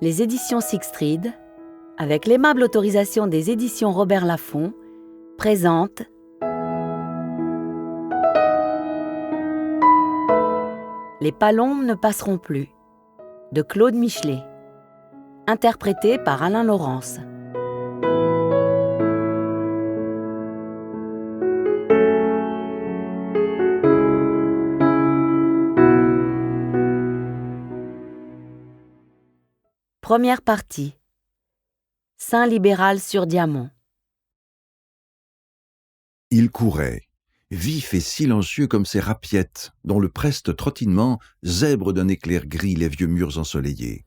Les éditions Sixtrid, avec l'aimable autorisation des éditions Robert Laffont, présentent Les palombes ne passeront plus, de Claude Michelet, interprété par Alain Laurence. Première partie. Saint libéral sur diamant. Il courait, vif et silencieux comme ces rapiettes, dont le preste trottinement zèbre d'un éclair gris les vieux murs ensoleillés.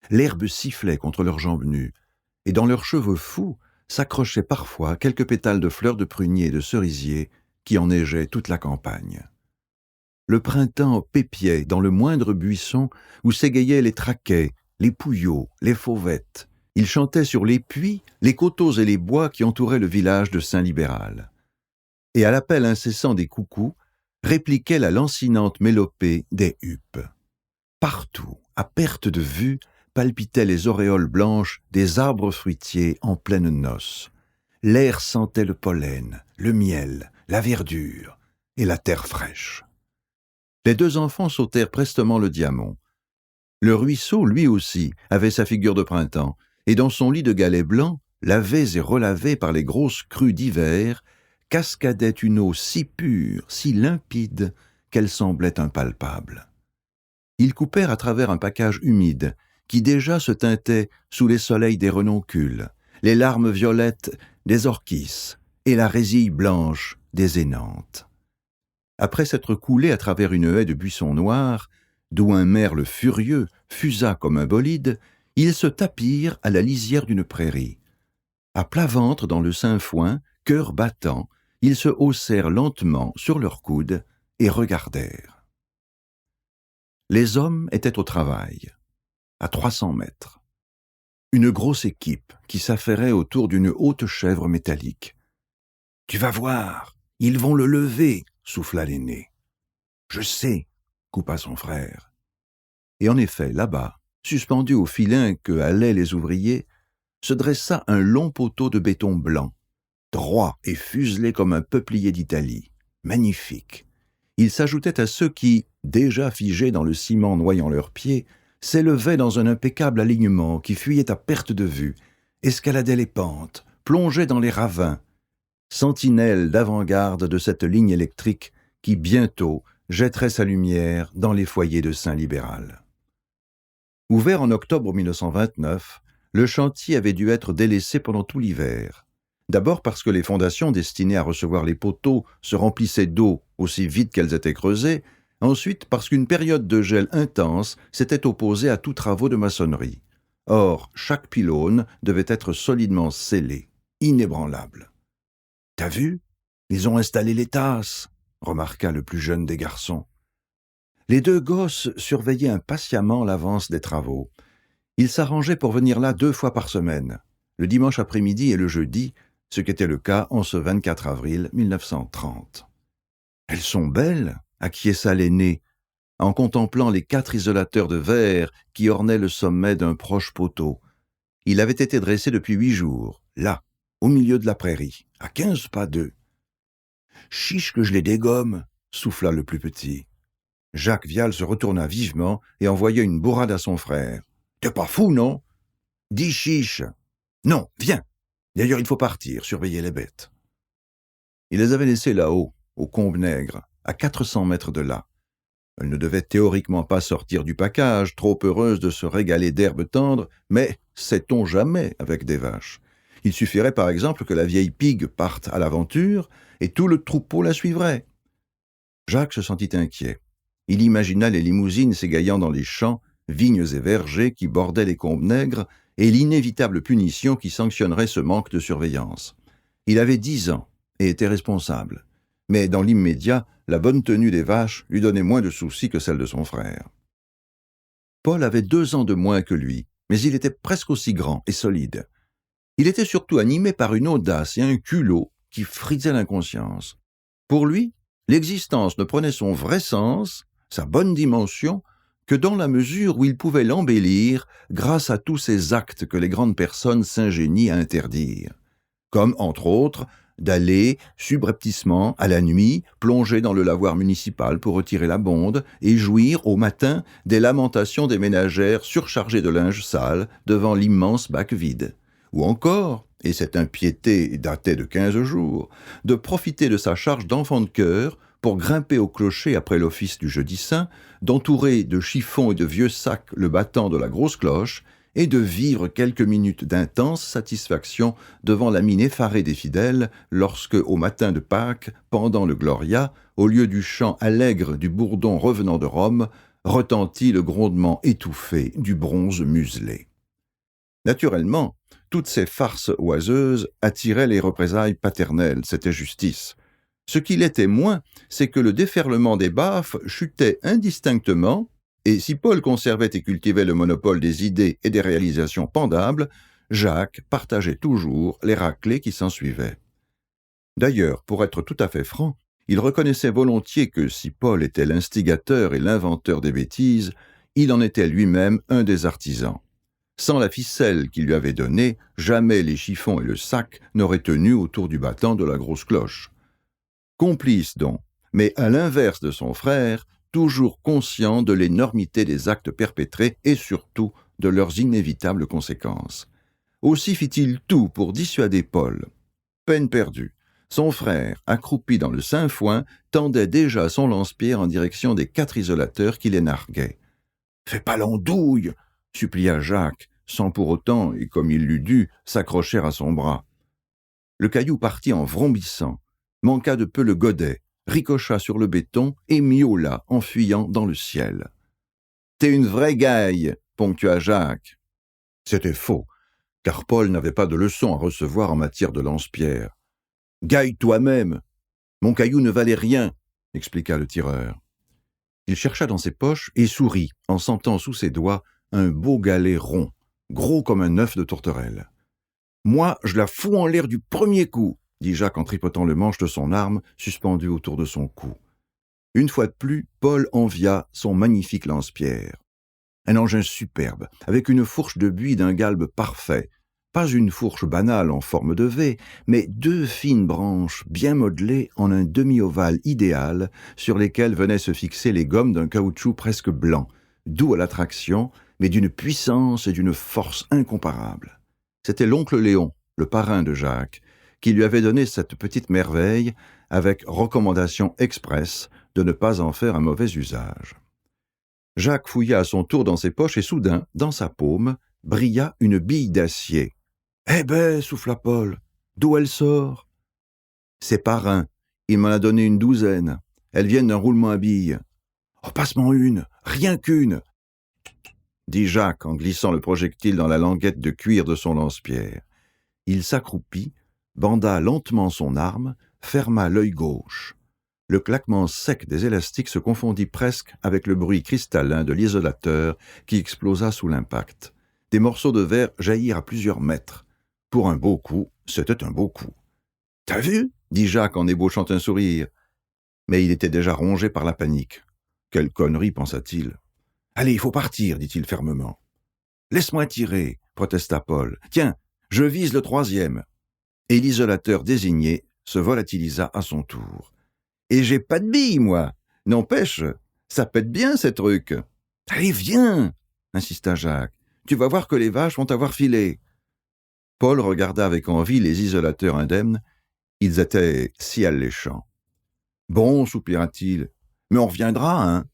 L'herbe sifflait contre leurs jambes nues, et dans leurs cheveux fous s'accrochaient parfois quelques pétales de fleurs de prunier et de cerisier qui enneigeaient toute la campagne. Le printemps pépiait dans le moindre buisson où s'égayaient les traquets, les pouillots, les fauvettes. Il chantait sur les puits, les coteaux et les bois qui entouraient le village de Saint-Libéral. Et à l'appel incessant des coucous, répliquait la lancinante mélopée des huppes. Partout, à perte de vue, palpitaient les auréoles blanches des arbres fruitiers en pleine noce. L'air sentait le pollen, le miel, la verdure et la terre fraîche. Les deux enfants sautèrent prestement le diamant. Le ruisseau, lui aussi, avait sa figure de printemps, et dans son lit de galets blancs, lavés et relavés par les grosses crues d'hiver, cascadait une eau si pure, si limpide, qu'elle semblait impalpable. Ils coupèrent à travers un pacage humide, qui déjà se teintait sous les soleils des renoncules, les larmes violettes des orchis et la résille blanche des énanthes. Après s'être coulés à travers une haie de buissons noirs, d'où un merle furieux fusa comme un bolide, ils se tapirent à la lisière d'une prairie. À plat ventre dans le sainfoin, cœur battant, ils se haussèrent lentement sur leurs coudes et regardèrent. Les hommes étaient au travail, à 300 mètres. Une grosse équipe qui s'affairait autour d'une haute chèvre métallique. « Tu vas voir, ils vont le lever !» souffla l'aîné. « Je sais !» coupa son frère. Et en effet, là-bas, suspendu au filin que halaient les ouvriers, se dressa un long poteau de béton blanc, droit et fuselé comme un peuplier d'Italie, magnifique. Il s'ajoutait à ceux qui, déjà figés dans le ciment noyant leurs pieds, s'élevaient dans un impeccable alignement qui fuyait à perte de vue, escaladait les pentes, plongeait dans les ravins, sentinelle d'avant-garde de cette ligne électrique qui bientôt jetterait sa lumière dans les foyers de Saint-Libéral. Ouvert en octobre 1929, le chantier avait dû être délaissé pendant tout l'hiver. D'abord parce que les fondations destinées à recevoir les poteaux se remplissaient d'eau aussi vite qu'elles étaient creusées, ensuite parce qu'une période de gel intense s'était opposée à tous travaux de maçonnerie. Or, chaque pylône devait être solidement scellé, inébranlable. « T'as vu ? Ils ont installé les tasses !» remarqua le plus jeune des garçons. Les deux gosses surveillaient impatiemment l'avance des travaux. Ils s'arrangeaient pour venir là 2 fois par semaine, le dimanche après-midi et le jeudi, ce qui était le cas en ce 24 avril 1930. « Elles sont belles !» acquiesça l'aîné, en contemplant les 4 isolateurs de verre qui ornaient le sommet d'un proche poteau. Il avait été dressé depuis 8 jours, là, au milieu de la prairie, à 15 pas d'eux. « Chiche que je les dégomme !» souffla le plus petit. Jacques Vial se retourna vivement et envoya une bourrade à son frère. « T'es pas fou, non ? Dis chiche !»« Non, viens ! D'ailleurs, il faut partir, surveiller les bêtes. » Il les avait laissées là-haut, au Combe-Nègre, à 400 mètres de là. Elles ne devaient théoriquement pas sortir du pacage, trop heureuses de se régaler d'herbes tendres, mais sait-on jamais avec des vaches ? Il suffirait par exemple que la vieille pigue parte à l'aventure et tout le troupeau la suivrait. Jacques se sentit inquiet. Il imagina les limousines s'égayant dans les champs, vignes et vergers qui bordaient les Combes-Nègres et l'inévitable punition qui sanctionnerait ce manque de surveillance. Il avait 10 ans et était responsable. Mais dans l'immédiat, la bonne tenue des vaches lui donnait moins de soucis que celle de son frère. Paul avait 2 ans de moins que lui, mais il était presque aussi grand et solide. Il était surtout animé par une audace et un culot qui frisaient l'inconscience. Pour lui, l'existence ne prenait son vrai sens, sa bonne dimension, que dans la mesure où il pouvait l'embellir grâce à tous ces actes que les grandes personnes s'ingénient à interdire, comme, entre autres, d'aller, subrepticement, à la nuit, plonger dans le lavoir municipal pour retirer la bonde et jouir, au matin, des lamentations des ménagères surchargées de linge sale devant l'immense bac vide. Ou encore, et cette impiété datait de 15 jours, de profiter de sa charge d'enfant de chœur pour grimper au clocher après l'office du jeudi saint, d'entourer de chiffons et de vieux sacs le battant de la grosse cloche, et de vivre quelques minutes d'intense satisfaction devant la mine effarée des fidèles lorsque, au matin de Pâques, pendant le Gloria, au lieu du chant allègre du bourdon revenant de Rome, retentit le grondement étouffé du bronze muselé. Naturellement, toutes ces farces oiseuses attiraient les représailles paternelles, c'était justice. Ce qui l'était moins, c'est que le déferlement des baffes chutait indistinctement, et si Paul conservait et cultivait le monopole des idées et des réalisations pendables, Jacques partageait toujours les raclées qui s'ensuivaient. D'ailleurs, pour être tout à fait franc, il reconnaissait volontiers que si Paul était l'instigateur et l'inventeur des bêtises, il en était lui-même un des artisans. Sans la ficelle qu'il lui avait donnée, jamais les chiffons et le sac n'auraient tenu autour du battant de la grosse cloche. Complice donc, mais à l'inverse de son frère, toujours conscient de l'énormité des actes perpétrés et surtout de leurs inévitables conséquences. Aussi fit-il tout pour dissuader Paul. Peine perdue. Son frère, accroupi dans le Saint-Foin, tendait déjà son lance-pierre en direction des 4 isolateurs qui les narguaient. « Fais pas l'andouille !» supplia Jacques, sans pour autant, et comme il l'eût dû, s'accrocher à son bras. Le caillou partit en vrombissant, manqua de peu le godet, ricocha sur le béton et miaula en fuyant dans le ciel. « T'es une vraie gaille !» ponctua Jacques. C'était faux, car Paul n'avait pas de leçon à recevoir en matière de lance-pierre. « Gaille toi-même ! Mon caillou ne valait rien !» expliqua le tireur. Il chercha dans ses poches et sourit en sentant sous ses doigts un beau galet rond, gros comme un œuf de tourterelle. « Moi, je la fous en l'air du premier coup !» dit Jacques en tripotant le manche de son arme suspendue autour de son cou. Une fois de plus, Paul envia son magnifique lance-pierre. Un engin superbe, avec une fourche de buis d'un galbe parfait. Pas une fourche banale en forme de V, mais 2 fines branches bien modelées en un demi-ovale idéal sur lesquelles venaient se fixer les gommes d'un caoutchouc presque blanc, doux à la traction, mais d'une puissance et d'une force incomparables. C'était l'oncle Léon, le parrain de Jacques, qui lui avait donné cette petite merveille avec recommandation expresse de ne pas en faire un mauvais usage. Jacques fouilla à son tour dans ses poches et soudain, dans sa paume, brilla une bille d'acier. « Eh ben, souffla Paul, d'où elle sort ?»« C'est parrain, il m'en a donné une 12. Elles viennent d'un roulement à billes. »« Oh, passe-m'en une, rien qu'une !» dit Jacques en glissant le projectile dans la languette de cuir de son lance-pierre. Il s'accroupit, banda lentement son arme, ferma l'œil gauche. Le claquement sec des élastiques se confondit presque avec le bruit cristallin de l'isolateur qui explosa sous l'impact. Des morceaux de verre jaillirent à plusieurs mètres. Pour un beau coup, c'était un beau coup. « T'as vu ?» dit Jacques en ébauchant un sourire. Mais il était déjà rongé par la panique. « Quelle connerie !» pensa-t-il. « Allez, il faut partir !» dit-il fermement. « Laisse-moi tirer !» protesta Paul. « Tiens, je vise le 3e. » Et l'isolateur désigné se volatilisa à son tour. « Et j'ai pas de billes, moi. N'empêche, ça pète bien, ces trucs. »« Allez, viens !» insista Jacques. « Tu vas voir que les vaches vont avoir filé. » Paul regarda avec envie les isolateurs indemnes. Ils étaient si alléchants. « Bon, soupira-t-il, mais on reviendra, hein.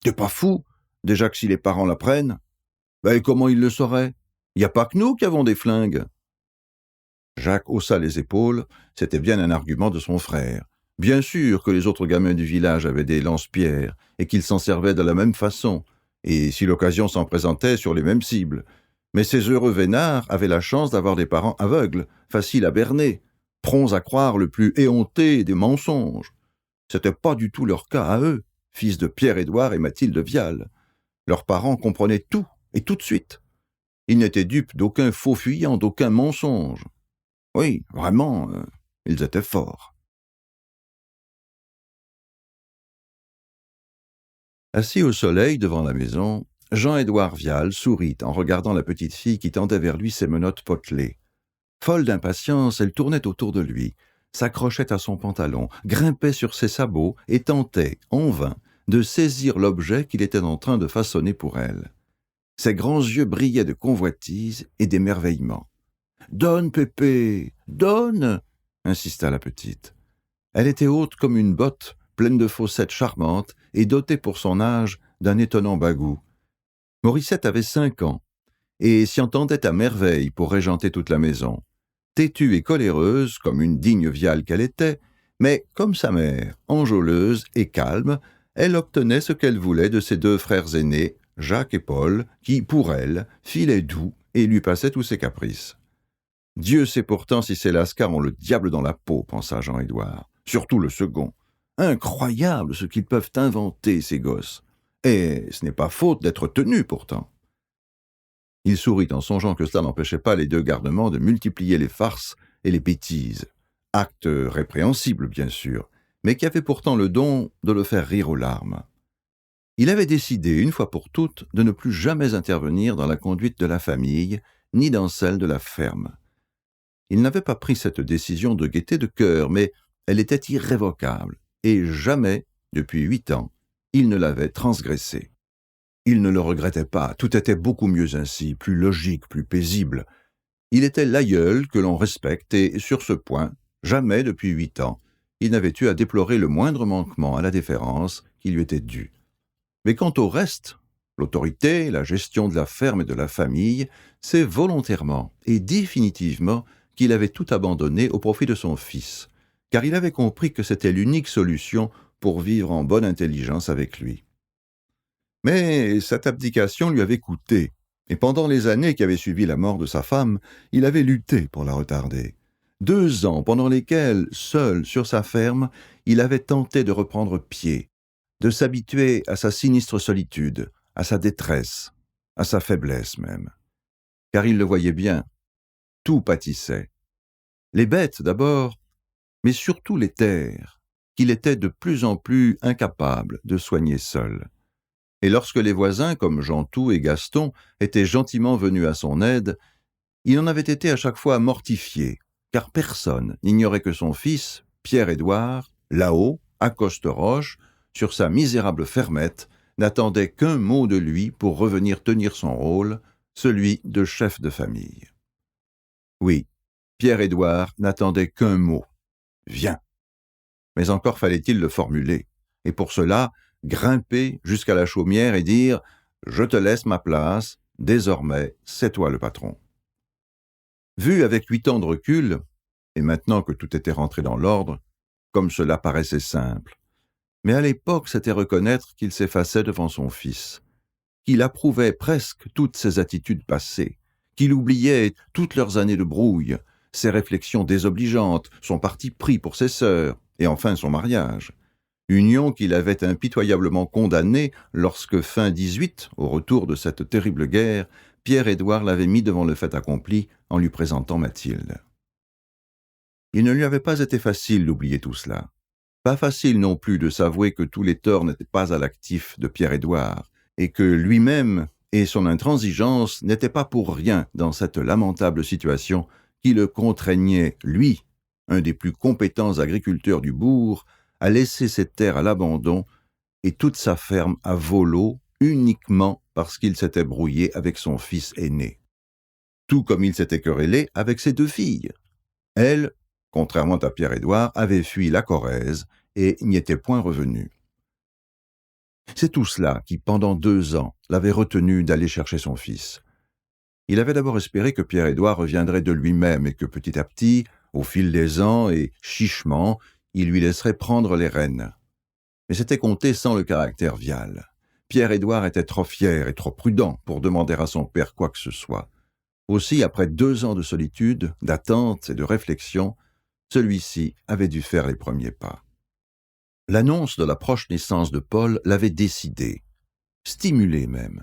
T'es pas fou, déjà que si les parents l'apprennent. Ben, comment ils le sauraient? Y a pas que nous qui avons des flingues. » Jacques haussa les épaules, c'était bien un argument de son frère. Bien sûr que les autres gamins du village avaient des lance-pierres et qu'ils s'en servaient de la même façon, et si l'occasion s'en présentait sur les mêmes cibles. Mais ces heureux vénards avaient la chance d'avoir des parents aveugles, faciles à berner, prompts à croire le plus éhonté des mensonges. C'était pas du tout leur cas à eux, fils de Pierre-Édouard et Mathilde Vial. Leurs parents comprenaient tout, et tout de suite. Ils n'étaient dupes d'aucun faux fuyant, d'aucun mensonge. Oui, vraiment, ils étaient forts. Assis au soleil devant la maison, Jean-Édouard Vial sourit en regardant la petite fille qui tendait vers lui ses menottes potelées. Folle d'impatience, elle tournait autour de lui, s'accrochait à son pantalon, grimpait sur ses sabots et tentait, en vain, de saisir l'objet qu'il était en train de façonner pour elle. Ses grands yeux brillaient de convoitise et d'émerveillement. « Donne, Pépé, donne !» insista la petite. Elle était haute comme une botte, pleine de fossettes charmantes et dotée pour son âge d'un étonnant bagout. Morissette avait 5 ans et s'y entendait à merveille pour régenter toute la maison. Têtue et coléreuse, comme une digne Viale qu'elle était, mais comme sa mère, enjôleuse et calme, elle obtenait ce qu'elle voulait de ses 2 frères aînés, Jacques et Paul, qui, pour elle, filaient doux et lui passaient tous ses caprices. Dieu sait pourtant si ces lascars ont le diable dans la peau, pensa Jean-Édouard. Surtout le second. Incroyable ce qu'ils peuvent inventer, ces gosses. Et ce n'est pas faute d'être tenu, pourtant. Il sourit en songeant que cela n'empêchait pas les 2 gardements de multiplier les farces et les bêtises. Acte répréhensible, bien sûr, mais qui avait pourtant le don de le faire rire aux larmes. Il avait décidé, une fois pour toutes, de ne plus jamais intervenir dans la conduite de la famille, ni dans celle de la ferme. Il n'avait pas pris cette décision de gaieté de cœur, mais elle était irrévocable, et jamais, depuis 8 ans, il ne l'avait transgressée. Il ne le regrettait pas, tout était beaucoup mieux ainsi, plus logique, plus paisible. Il était l'aïeul que l'on respecte, et sur ce point, jamais depuis 8 ans, il n'avait eu à déplorer le moindre manquement à la déférence qui lui était due. Mais quant au reste, l'autorité, la gestion de la ferme et de la famille, c'est volontairement et définitivement qu'il avait tout abandonné au profit de son fils, car il avait compris que c'était l'unique solution pour vivre en bonne intelligence avec lui. Mais cette abdication lui avait coûté, et pendant les années qui avaient suivi la mort de sa femme, il avait lutté pour la retarder. 2 ans pendant lesquels, seul sur sa ferme, il avait tenté de reprendre pied, de s'habituer à sa sinistre solitude, à sa détresse, à sa faiblesse même. Car il le voyait bien, tout pâtissait. Les bêtes d'abord, mais surtout les terres, qu'il était de plus en plus incapable de soigner seul. Et lorsque les voisins, comme Jantou et Gaston, étaient gentiment venus à son aide, il en avait été à chaque fois mortifié, car personne n'ignorait que son fils, Pierre-Édouard, là-haut, à Coste-Roche, sur sa misérable fermette, n'attendait qu'un mot de lui pour revenir tenir son rôle, celui de chef de famille. Oui, Pierre-Édouard n'attendait qu'un mot. « Viens !» Mais encore fallait-il le formuler, et pour cela, grimper jusqu'à la chaumière et dire « Je te laisse ma place, désormais, c'est toi le patron. » Vu avec 8 ans de recul, et maintenant que tout était rentré dans l'ordre, comme cela paraissait simple, mais à l'époque c'était reconnaître qu'il s'effaçait devant son fils, qu'il approuvait presque toutes ses attitudes passées, qu'il oubliait toutes leurs années de brouille, ses réflexions désobligeantes, son parti pris pour ses sœurs, et enfin son mariage. Union qu'il avait impitoyablement condamnée lorsque, fin 18, au retour de cette terrible guerre, Pierre-Édouard l'avait mis devant le fait accompli en lui présentant Mathilde. Il ne lui avait pas été facile d'oublier tout cela. Pas facile non plus de s'avouer que tous les torts n'étaient pas à l'actif de Pierre-Édouard, et que lui-même et son intransigeance n'étaient pas pour rien dans cette lamentable situation qui le contraignait, lui, un des plus compétents agriculteurs du bourg, à laisser ses terres à l'abandon et toute sa ferme à volo uniquement parce qu'il s'était brouillé avec son fils aîné. Tout comme il s'était querellé avec ses 2 filles. Elle, contrairement à Pierre-Édouard, avait fui la Corrèze et n'y était point revenue. C'est tout cela qui, pendant 2 ans, l'avait retenu d'aller chercher son fils. Il avait d'abord espéré que Pierre-Édouard reviendrait de lui-même et que petit à petit, au fil des ans et chichement, il lui laisserait prendre les rênes. Mais c'était compté sans le caractère Vial. Pierre-Édouard était trop fier et trop prudent pour demander à son père quoi que ce soit. Aussi, après 2 ans de solitude, d'attente et de réflexion, celui-ci avait dû faire les premiers pas. L'annonce de la proche naissance de Paul l'avait décidé, stimulé même.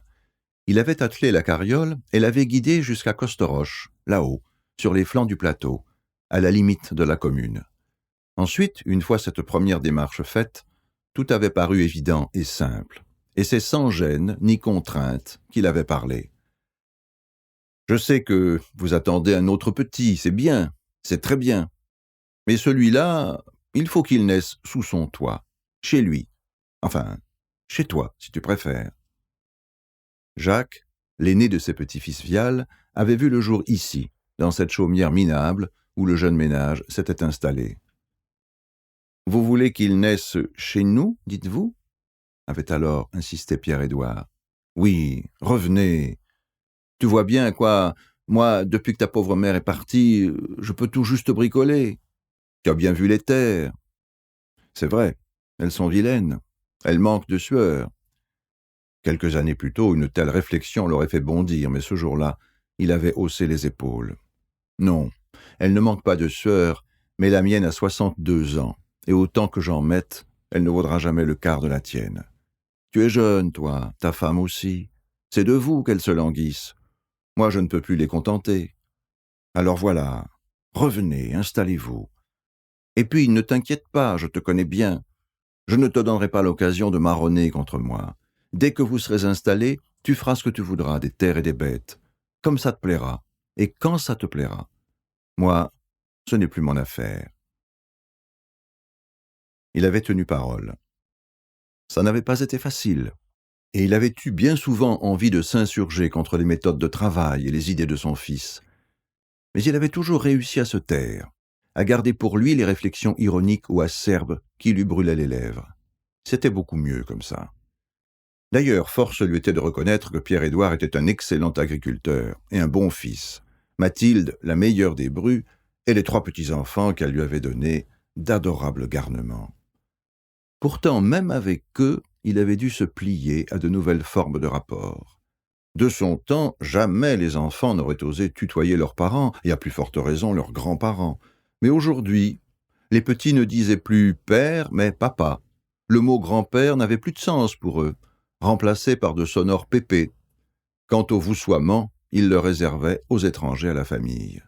Il avait attelé la carriole et l'avait guidée jusqu'à Coste-Roche, là-haut, sur les flancs du plateau, à la limite de la commune. Ensuite, une fois cette première démarche faite, tout avait paru évident et simple. et c'est sans gêne ni contrainte qu'il avait parlé. « Je sais que vous attendez un autre petit, c'est bien, c'est très bien. Mais celui-là, il faut qu'il naisse sous son toit, chez lui. Enfin, chez toi, si tu préfères. » Jacques, l'aîné de ses petits-fils Vial, avait vu le jour ici, dans cette chaumière minable où le jeune ménage s'était installé. « Vous voulez qu'il naisse chez nous, dites-vous » avait alors insisté Pierre-Édouard. « Oui, revenez. Tu vois bien, quoi, moi, depuis que ta pauvre mère est partie, je peux tout juste bricoler. Tu as bien vu les terres. C'est vrai, elles sont vilaines, elles manquent de sueur. » Quelques années plus tôt, une telle réflexion l'aurait fait bondir, mais ce jour-là, il avait haussé les épaules. « Non, elles ne manquent pas de sueur, mais la mienne a 62 ans, et autant que j'en mette, elle ne vaudra jamais le quart de la tienne. Tu es jeune, toi, ta femme aussi. C'est de vous qu'elles se languissent. Moi, je ne peux plus les contenter. Alors voilà, revenez, installez-vous. Et puis, ne t'inquiète pas, je te connais bien. Je ne te donnerai pas l'occasion de marronner contre moi. Dès que vous serez installés, tu feras ce que tu voudras des terres et des bêtes, comme ça te plaira, et quand ça te plaira. Moi, ce n'est plus mon affaire. » Il avait tenu parole. Ça n'avait pas été facile, et il avait eu bien souvent envie de s'insurger contre les méthodes de travail et les idées de son fils. Mais il avait toujours réussi à se taire, à garder pour lui les réflexions ironiques ou acerbes qui lui brûlaient les lèvres. C'était beaucoup mieux comme ça. D'ailleurs, force lui était de reconnaître que Pierre-Édouard était un excellent agriculteur et un bon fils. Mathilde, la meilleure des brues, et les 3 petits-enfants qu'elle lui avait donnés, d'adorables garnements. Pourtant, même avec eux, il avait dû se plier à de nouvelles formes de rapport. De son temps, jamais les enfants n'auraient osé tutoyer leurs parents, et à plus forte raison leurs grands-parents. Mais aujourd'hui, les petits ne disaient plus « père », mais « papa ». Le mot « grand-père » n'avait plus de sens pour eux, remplacé par de sonores pépés. Quant au vousoiement, il le réservait aux étrangers à la famille.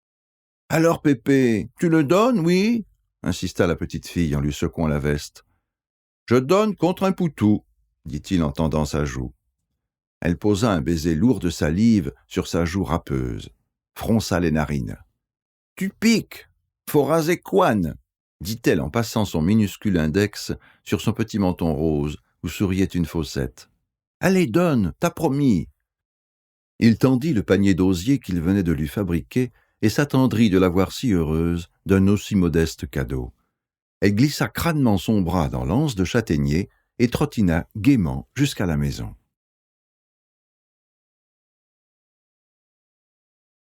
« Alors, Pépé, tu le donnes, oui ?» insista la petite fille en lui secouant la veste. « Je donne contre un poutou, » dit-il en tendant sa joue. Elle posa un baiser lourd de salive sur sa joue râpeuse, fronça les narines. « Tu piques, faut raser couenne !» dit-elle en passant son minuscule index sur son petit menton rose où souriait une faussette. « Allez, donne, t'as promis !» Il tendit le panier d'osier qu'il venait de lui fabriquer et s'attendrit de la voir si heureuse d'un aussi modeste cadeau. Elle glissa crânement son bras dans l'anse de châtaignier et trottina gaiement jusqu'à la maison.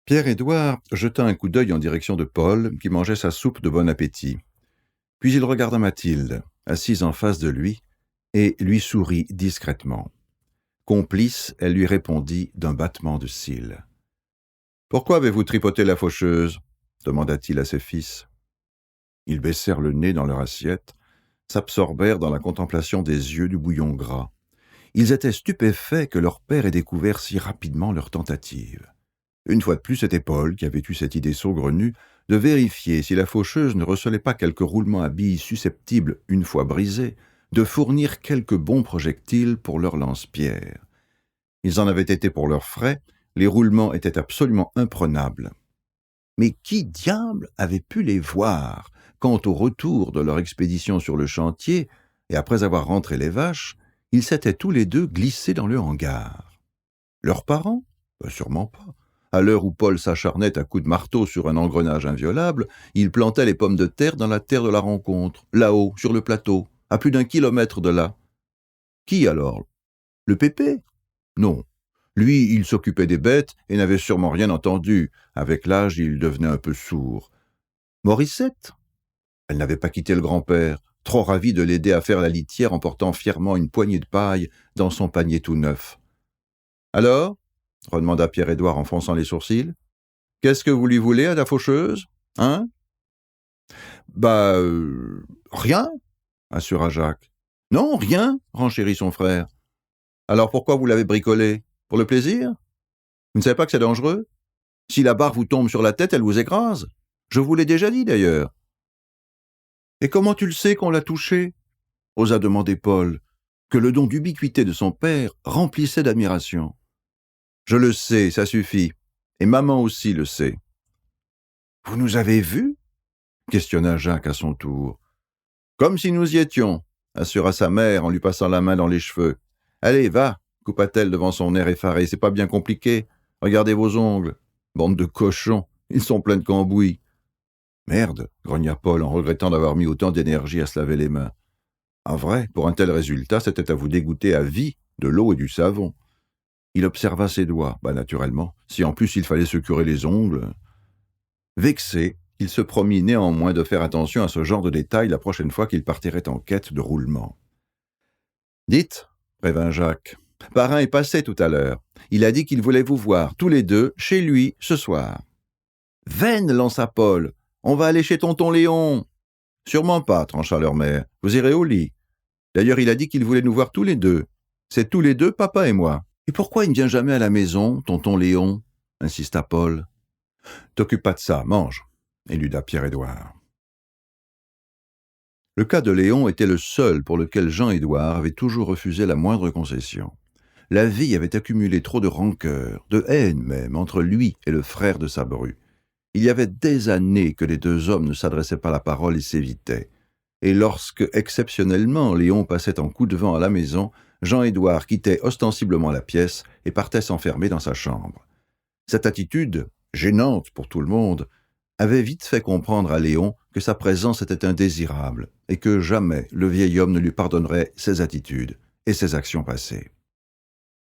Pierre-Édouard jeta un coup d'œil en direction de Paul, qui mangeait sa soupe de bon appétit. Puis il regarda Mathilde, assise en face de lui, et lui sourit discrètement. Complice, elle lui répondit d'un battement de cils. « Pourquoi avez-vous tripoté la faucheuse ?» demanda-t-il à ses fils. Ils baissèrent le nez dans leur assiette, s'absorbèrent dans la contemplation des yeux du bouillon gras. Ils étaient stupéfaits que leur père ait découvert si rapidement leur tentative. Une fois de plus, c'était Paul qui avait eu cette idée saugrenue de vérifier si la faucheuse ne recelait pas quelques roulements à billes susceptibles, une fois brisés, de fournir quelques bons projectiles pour leur lance-pierre. Ils en avaient été pour leurs frais, les roulements étaient absolument imprenables. Mais qui diable avait pu les voir quand, au retour de leur expédition sur le chantier, et après avoir rentré les vaches, ils s'étaient tous les deux glissés dans le hangar? Leurs parents? Sûrement pas. À l'heure où Paul s'acharnait à coups de marteau sur un engrenage inviolable, il plantait les pommes de terre dans la terre de la rencontre, là-haut, sur le plateau, à plus d'1 kilomètre de là. Qui alors? Le Pépé? Non. Lui, il s'occupait des bêtes et n'avait sûrement rien entendu. Avec l'âge, il devenait un peu sourd. Morissette? Elle n'avait pas quitté le grand-père, trop ravie de l'aider à faire la litière en portant fièrement une poignée de paille dans son panier tout neuf. « Alors ?» redemanda Pierre-Édouard en fronçant les sourcils. « Qu'est-ce que vous lui voulez à la faucheuse, hein ?»« Rien, » assura Jacques. « Non, rien, » renchérit son frère. « Alors pourquoi vous l'avez bricolée? Pour le plaisir? Vous ne savez pas que c'est dangereux? Si la barre vous tombe sur la tête, elle vous écrase. Je vous l'ai déjà dit, d'ailleurs. »« Et comment tu le sais qu'on l'a touchée ?» osa demander Paul. « que le don d'ubiquité de son père remplissait d'admiration. « Je le sais, ça suffit. Et maman aussi le sait. »« Vous nous avez vus ?» questionna Jacques à son tour. « Comme si nous y étions, » assura sa mère en lui passant la main dans les cheveux. « Allez, va » coupa-t-elle devant son air effaré. « C'est pas bien compliqué. Regardez vos ongles. Bande de cochons, ils sont pleins de cambouis. »« Merde » grogna Paul en regrettant d'avoir mis autant d'énergie à se laver les mains. En vrai, pour un tel résultat, c'était à vous dégoûter à vie de l'eau et du savon. Il observa ses doigts, naturellement, si en plus il fallait se curer les ongles. Vexé, il se promit néanmoins de faire attention à ce genre de détails la prochaine fois qu'il partirait en quête de roulement. « Dites, » prévint Jacques, « Parrain est passé tout à l'heure. Il a dit qu'il voulait vous voir, tous les deux, chez lui, ce soir. »« Veine » lança Paul. « On va aller chez tonton Léon. »« Sûrement pas, » trancha leur mère. « Vous irez au lit. D'ailleurs, il a dit qu'il voulait nous voir tous les deux. C'est tous les deux, papa et moi. »« Et pourquoi il ne vient jamais à la maison, tonton Léon ?» insista Paul. « T'occupe pas de ça, mange » éluda Pierre-Édouard. Le cas de Léon était le seul pour lequel Jean-Édouard avait toujours refusé la moindre concession. La vie avait accumulé trop de rancœur, de haine même, entre lui et le frère de sa bru. Il y avait des années que les deux hommes ne s'adressaient pas la parole et s'évitaient. Et lorsque, exceptionnellement, Léon passait en coup de vent à la maison, Jean-Édouard quittait ostensiblement la pièce et partait s'enfermer dans sa chambre. Cette attitude, gênante pour tout le monde, avait vite fait comprendre à Léon que sa présence était indésirable et que jamais le vieil homme ne lui pardonnerait ses attitudes et ses actions passées.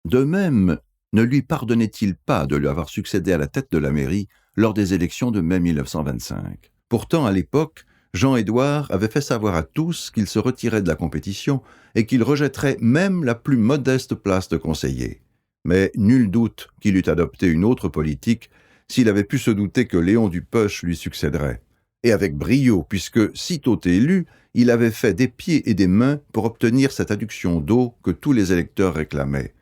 De même, ne lui pardonnait-il pas de lui avoir succédé à la tête de la mairie lors des élections de mai 1925. Pourtant, à l'époque, Jean-Édouard avait fait savoir à tous qu'il se retirait de la compétition et qu'il rejetterait même la plus modeste place de conseiller. Mais nul doute qu'il eût adopté une autre politique s'il avait pu se douter que Léon Dupoche lui succéderait. Et avec brio, puisque, sitôt élu, il avait fait des pieds et des mains pour obtenir cette adduction d'eau que tous les électeurs réclamaient.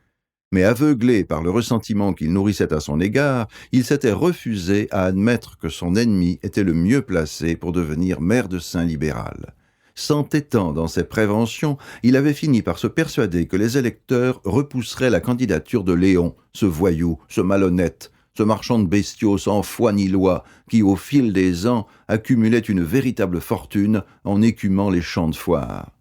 Mais aveuglé par le ressentiment qu'il nourrissait à son égard, il s'était refusé à admettre que son ennemi était le mieux placé pour devenir maire de Saint-Libéral. S'entêtant dans ses préventions, il avait fini par se persuader que les électeurs repousseraient la candidature de Léon, ce voyou, ce malhonnête, ce marchand de bestiaux sans foi ni loi, qui, au fil des ans, accumulait une véritable fortune en écumant les champs de foire.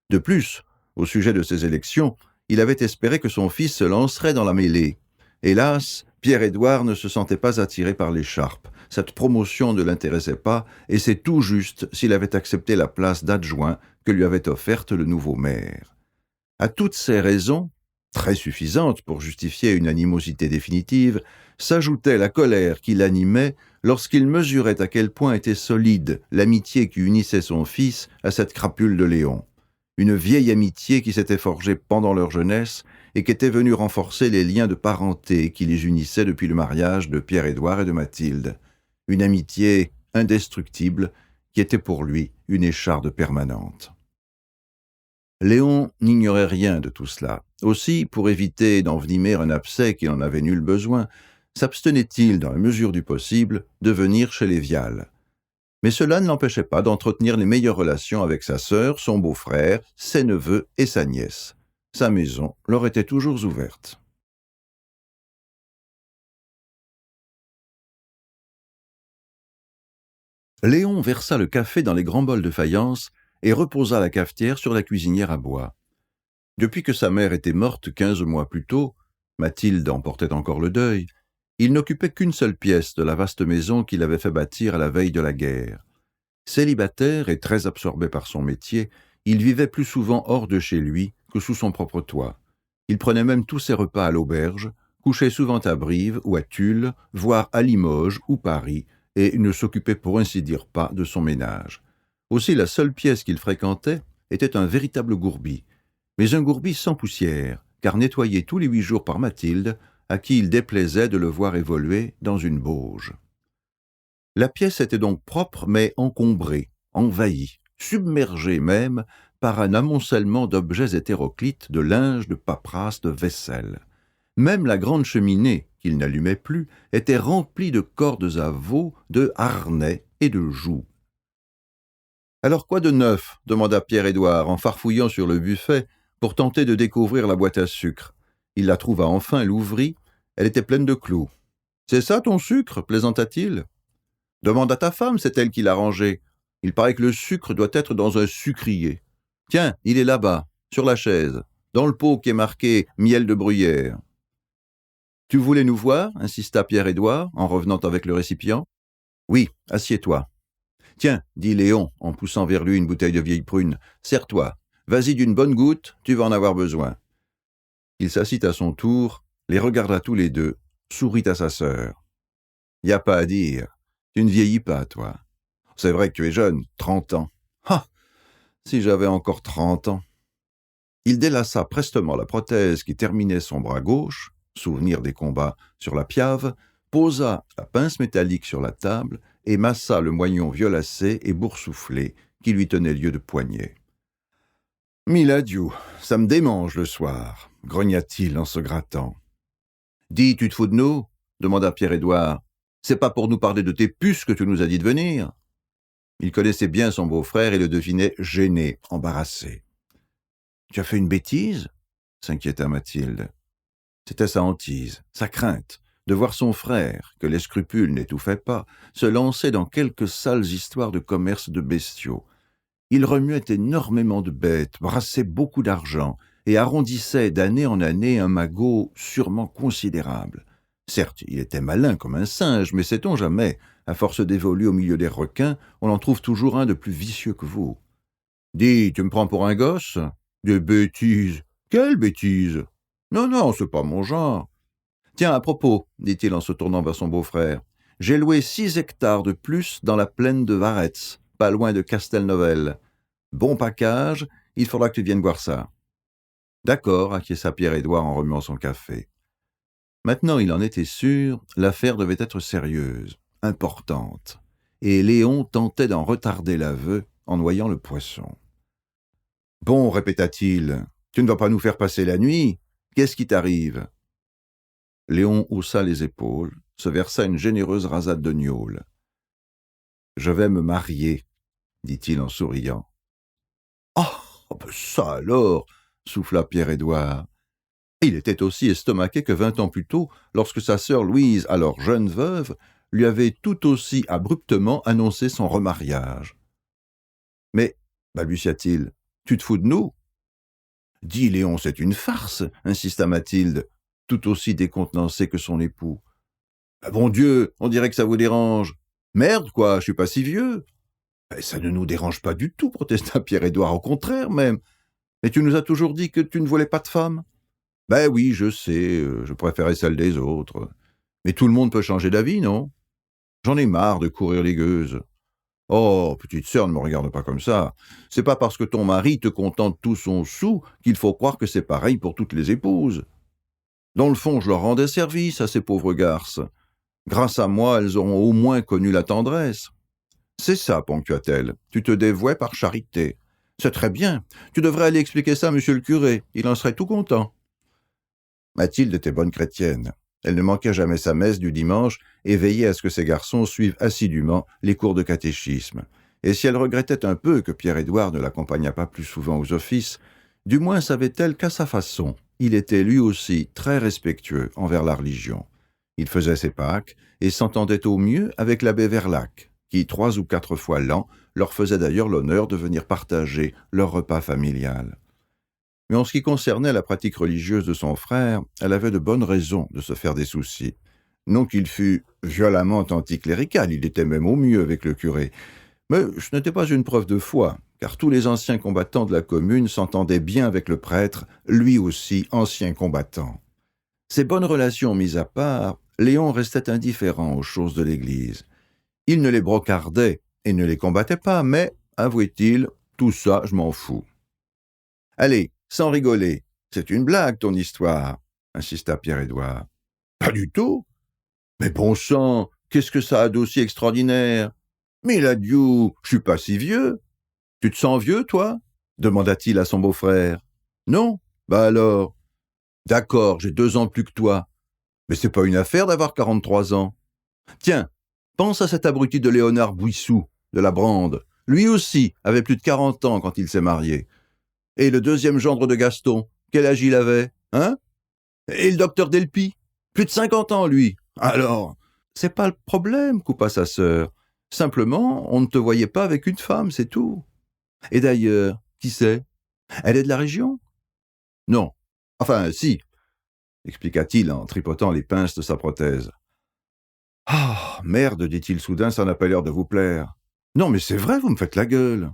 De plus, au sujet de ces élections, il avait espéré que son fils se lancerait dans la mêlée. Hélas, Pierre-Édouard ne se sentait pas attiré par l'écharpe. Cette promotion ne l'intéressait pas, et c'est tout juste s'il avait accepté la place d'adjoint que lui avait offerte le nouveau maire. À toutes ces raisons, très suffisantes pour justifier une animosité définitive, s'ajoutait la colère qui l'animait lorsqu'il mesurait à quel point était solide l'amitié qui unissait son fils à cette crapule de Léon. Une vieille amitié qui s'était forgée pendant leur jeunesse et qui était venue renforcer les liens de parenté qui les unissaient depuis le mariage de Pierre-Édouard et de Mathilde. Une amitié indestructible qui était pour lui une écharde permanente. Léon n'ignorait rien de tout cela. Aussi, pour éviter d'envenimer un abcès qui n'en avait nul besoin, s'abstenait-il, dans la mesure du possible, de venir chez les Vial. Mais cela ne l'empêchait pas d'entretenir les meilleures relations avec sa sœur, son beau-frère, ses neveux et sa nièce. Sa maison leur était toujours ouverte. Léon versa le café dans les grands bols de faïence et reposa la cafetière sur la cuisinière à bois. Depuis que sa mère était morte 15 mois plus tôt, Mathilde en portait encore le deuil, il n'occupait qu'une seule pièce de la vaste maison qu'il avait fait bâtir à la veille de la guerre. Célibataire et très absorbé par son métier, il vivait plus souvent hors de chez lui que sous son propre toit. Il prenait même tous ses repas à l'auberge, couchait souvent à Brive ou à Tulle, voire à Limoges ou Paris, et ne s'occupait pour ainsi dire pas de son ménage. Aussi, la seule pièce qu'il fréquentait était un véritable gourbi, mais un gourbi sans poussière, car nettoyé tous les 8 jours par Mathilde, à qui il déplaisait de le voir évoluer dans une bauge. La pièce était donc propre mais encombrée, envahie, submergée même par un amoncellement d'objets hétéroclites, de linge, de paperasse, de vaisselle. Même la grande cheminée, qu'il n'allumait plus, était remplie de cordes à veau, de harnais et de jougs. « Alors quoi de neuf ?» demanda Pierre-Édouard en farfouillant sur le buffet, pour tenter de découvrir la boîte à sucre. Il la trouva enfin et l'ouvrit. Elle était pleine de clous. « C'est ça ton sucre ?» plaisanta-t-il. « Demande à ta femme, c'est elle qui l'a rangé. Il paraît que le sucre doit être dans un sucrier. Tiens, il est là-bas, sur la chaise, dans le pot qui est marqué « miel de bruyère ». « Tu voulais nous voir ?» insista Pierre-Édouard, en revenant avec le récipient. « Oui, assieds-toi. »« Tiens, dit Léon, en poussant vers lui une bouteille de vieille prune, serre-toi. Vas-y d'une bonne goutte, tu vas en avoir besoin. » Il s'assit à son tour, les regarda tous les deux, sourit à sa sœur. « Y a pas à dire, tu ne vieillis pas, toi. C'est vrai que tu es jeune, 30 ans. Ah, si j'avais encore 30 ans. » Il délaça prestement la prothèse qui terminait son bras gauche, souvenir des combats sur la Piave, posa la pince métallique sur la table et massa le moignon violacé et boursouflé qui lui tenait lieu de poignet. « Mille adieux, ça me démange le soir, » grogna-t-il en se grattant. « Dis, tu te fous de nous ?» demanda Pierre-Édouard. « C'est pas pour nous parler de tes puces que tu nous as dit de venir. » Il connaissait bien son beau-frère et le devinait gêné, embarrassé. « Tu as fait une bêtise ?» s'inquiéta Mathilde. C'était sa hantise, sa crainte, de voir son frère, que les scrupules n'étouffaient pas, se lancer dans quelques sales histoires de commerce de bestiaux. Il remuait énormément de bêtes, brassait beaucoup d'argent et arrondissait d'année en année un magot sûrement considérable. Certes, il était malin comme un singe, mais sait-on jamais, à force d'évoluer au milieu des requins, on en trouve toujours un de plus vicieux que vous. « Dis, tu me prends pour un gosse ?»« Des bêtises. Quelle bêtise ?»« Non, c'est pas mon genre. »« Tiens, à propos, dit-il en se tournant vers son beau-frère, j'ai loué 6 hectares de plus dans la plaine de Varetz, pas loin de Castelnovel. Bon package, il faudra que tu viennes voir ça. » D'accord, acquiesça Pierre-Édouard en remuant son café. Maintenant, il en était sûr, l'affaire devait être sérieuse, importante, et Léon tentait d'en retarder l'aveu en noyant le poisson. « Bon, répéta-t-il, tu ne vas pas nous faire passer la nuit? Qu'est-ce qui t'arrive ?» Léon haussa les épaules, se versa une généreuse rasade de gnôle. « Je vais me marier, » dit-il en souriant. « Ah, ça alors !» souffla Pierre-Édouard. Il était aussi estomaqué que 20 ans plus tôt, lorsque sa sœur Louise, alors jeune veuve, lui avait tout aussi abruptement annoncé son remariage. « Mais, balbutia-t-il, tu te fous de nous ?»« Dis, Léon, c'est une farce, insista Mathilde, tout aussi décontenancée que son époux. « Bon Dieu, on dirait que ça vous dérange. Merde, quoi, je suis pas si vieux. »« Ça ne nous dérange pas du tout, protesta Pierre-Édouard, au contraire même. Mais tu nous as toujours dit que tu ne voulais pas de femme. »« Ben oui, je sais, je préférais celle des autres. Mais tout le monde peut changer d'avis, non? J'en ai marre de courir les gueuses. Oh, petite sœur, ne me regarde pas comme ça. C'est pas parce que ton mari te contente tout son sou qu'il faut croire que c'est pareil pour toutes les épouses. Dans le fond, je leur rendais service à ces pauvres garces. Grâce à moi, elles auront au moins connu la tendresse. »« C'est ça, ponctua-t-elle, tu te dévouais par charité. C'est très bien, tu devrais aller expliquer ça à monsieur le curé, il en serait tout content. » Mathilde était bonne chrétienne. Elle ne manquait jamais sa messe du dimanche et veillait à ce que ses garçons suivent assidûment les cours de catéchisme. Et si elle regrettait un peu que Pierre-Édouard ne l'accompagnât pas plus souvent aux offices, du moins savait-elle qu'à sa façon, il était lui aussi très respectueux envers la religion. Il faisait ses Pâques et s'entendait au mieux avec l'abbé Verlac, qui 3 ou 4 fois l'an leur faisait d'ailleurs l'honneur de venir partager leur repas familial. Mais en ce qui concernait la pratique religieuse de son frère, elle avait de bonnes raisons de se faire des soucis. Non qu'il fût violemment anticlérical, il était même au mieux avec le curé. Mais ce n'était pas une preuve de foi, car tous les anciens combattants de la commune s'entendaient bien avec le prêtre, lui aussi ancien combattant. Ces bonnes relations mises à part, Léon restait indifférent aux choses de l'Église. Il ne les brocardait et ne les combattait pas, mais, avouait-il, tout ça, je m'en fous. « Allez, sans rigoler, c'est une blague ton histoire, » insista Pierre-Édouard. « Pas du tout. Mais bon sang, qu'est-ce que ça a d'aussi extraordinaire? Mais l'adieu, je suis pas si vieux. Tu te sens vieux, toi ?» demanda-t-il à son beau-frère. « Non? Bah alors. D'accord, j'ai 2 ans plus que toi. Mais c'est pas une affaire d'avoir 43 ans. Tiens, pense à cet abruti de Léonard Bouissou, de la Brande. Lui aussi avait plus de 40 ans quand il s'est marié. Et le deuxième gendre de Gaston, quel âge il avait, hein? Et le docteur Delpy? Plus de 50 ans, lui. Alors, c'est pas le problème, coupa sa sœur. Simplement, on ne te voyait pas avec une femme, c'est tout. Et d'ailleurs, qui c'est? Elle est de la région? Non. Enfin, si, expliqua-t-il en tripotant les pinces de sa prothèse. Ah, merde, dit-il soudain, ça n'a pas l'air de vous plaire. Non, mais c'est vrai, vous me faites la gueule.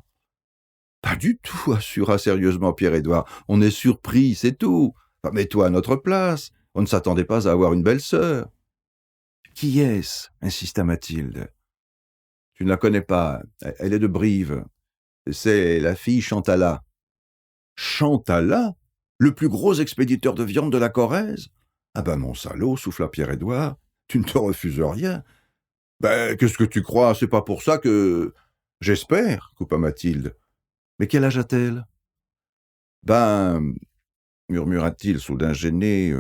Pas du tout, assura sérieusement Pierre-Édouard. On est surpris, c'est tout. Enfin, mets-toi à notre place. On ne s'attendait pas à avoir une belle sœur. Qui est-ce? Insista Mathilde. Tu ne la connais pas. Elle est de Brive. C'est la fille Chantala. Chantala? Le plus gros expéditeur de viande de la Corrèze? Ah ben mon salaud, souffla Pierre-Édouard. Tu ne te refuses rien. Ben, qu'est-ce que tu crois? C'est pas pour ça que... J'espère, coupa Mathilde. Mais quel âge a-t-elle? Ben, murmura-t-il soudain gêné,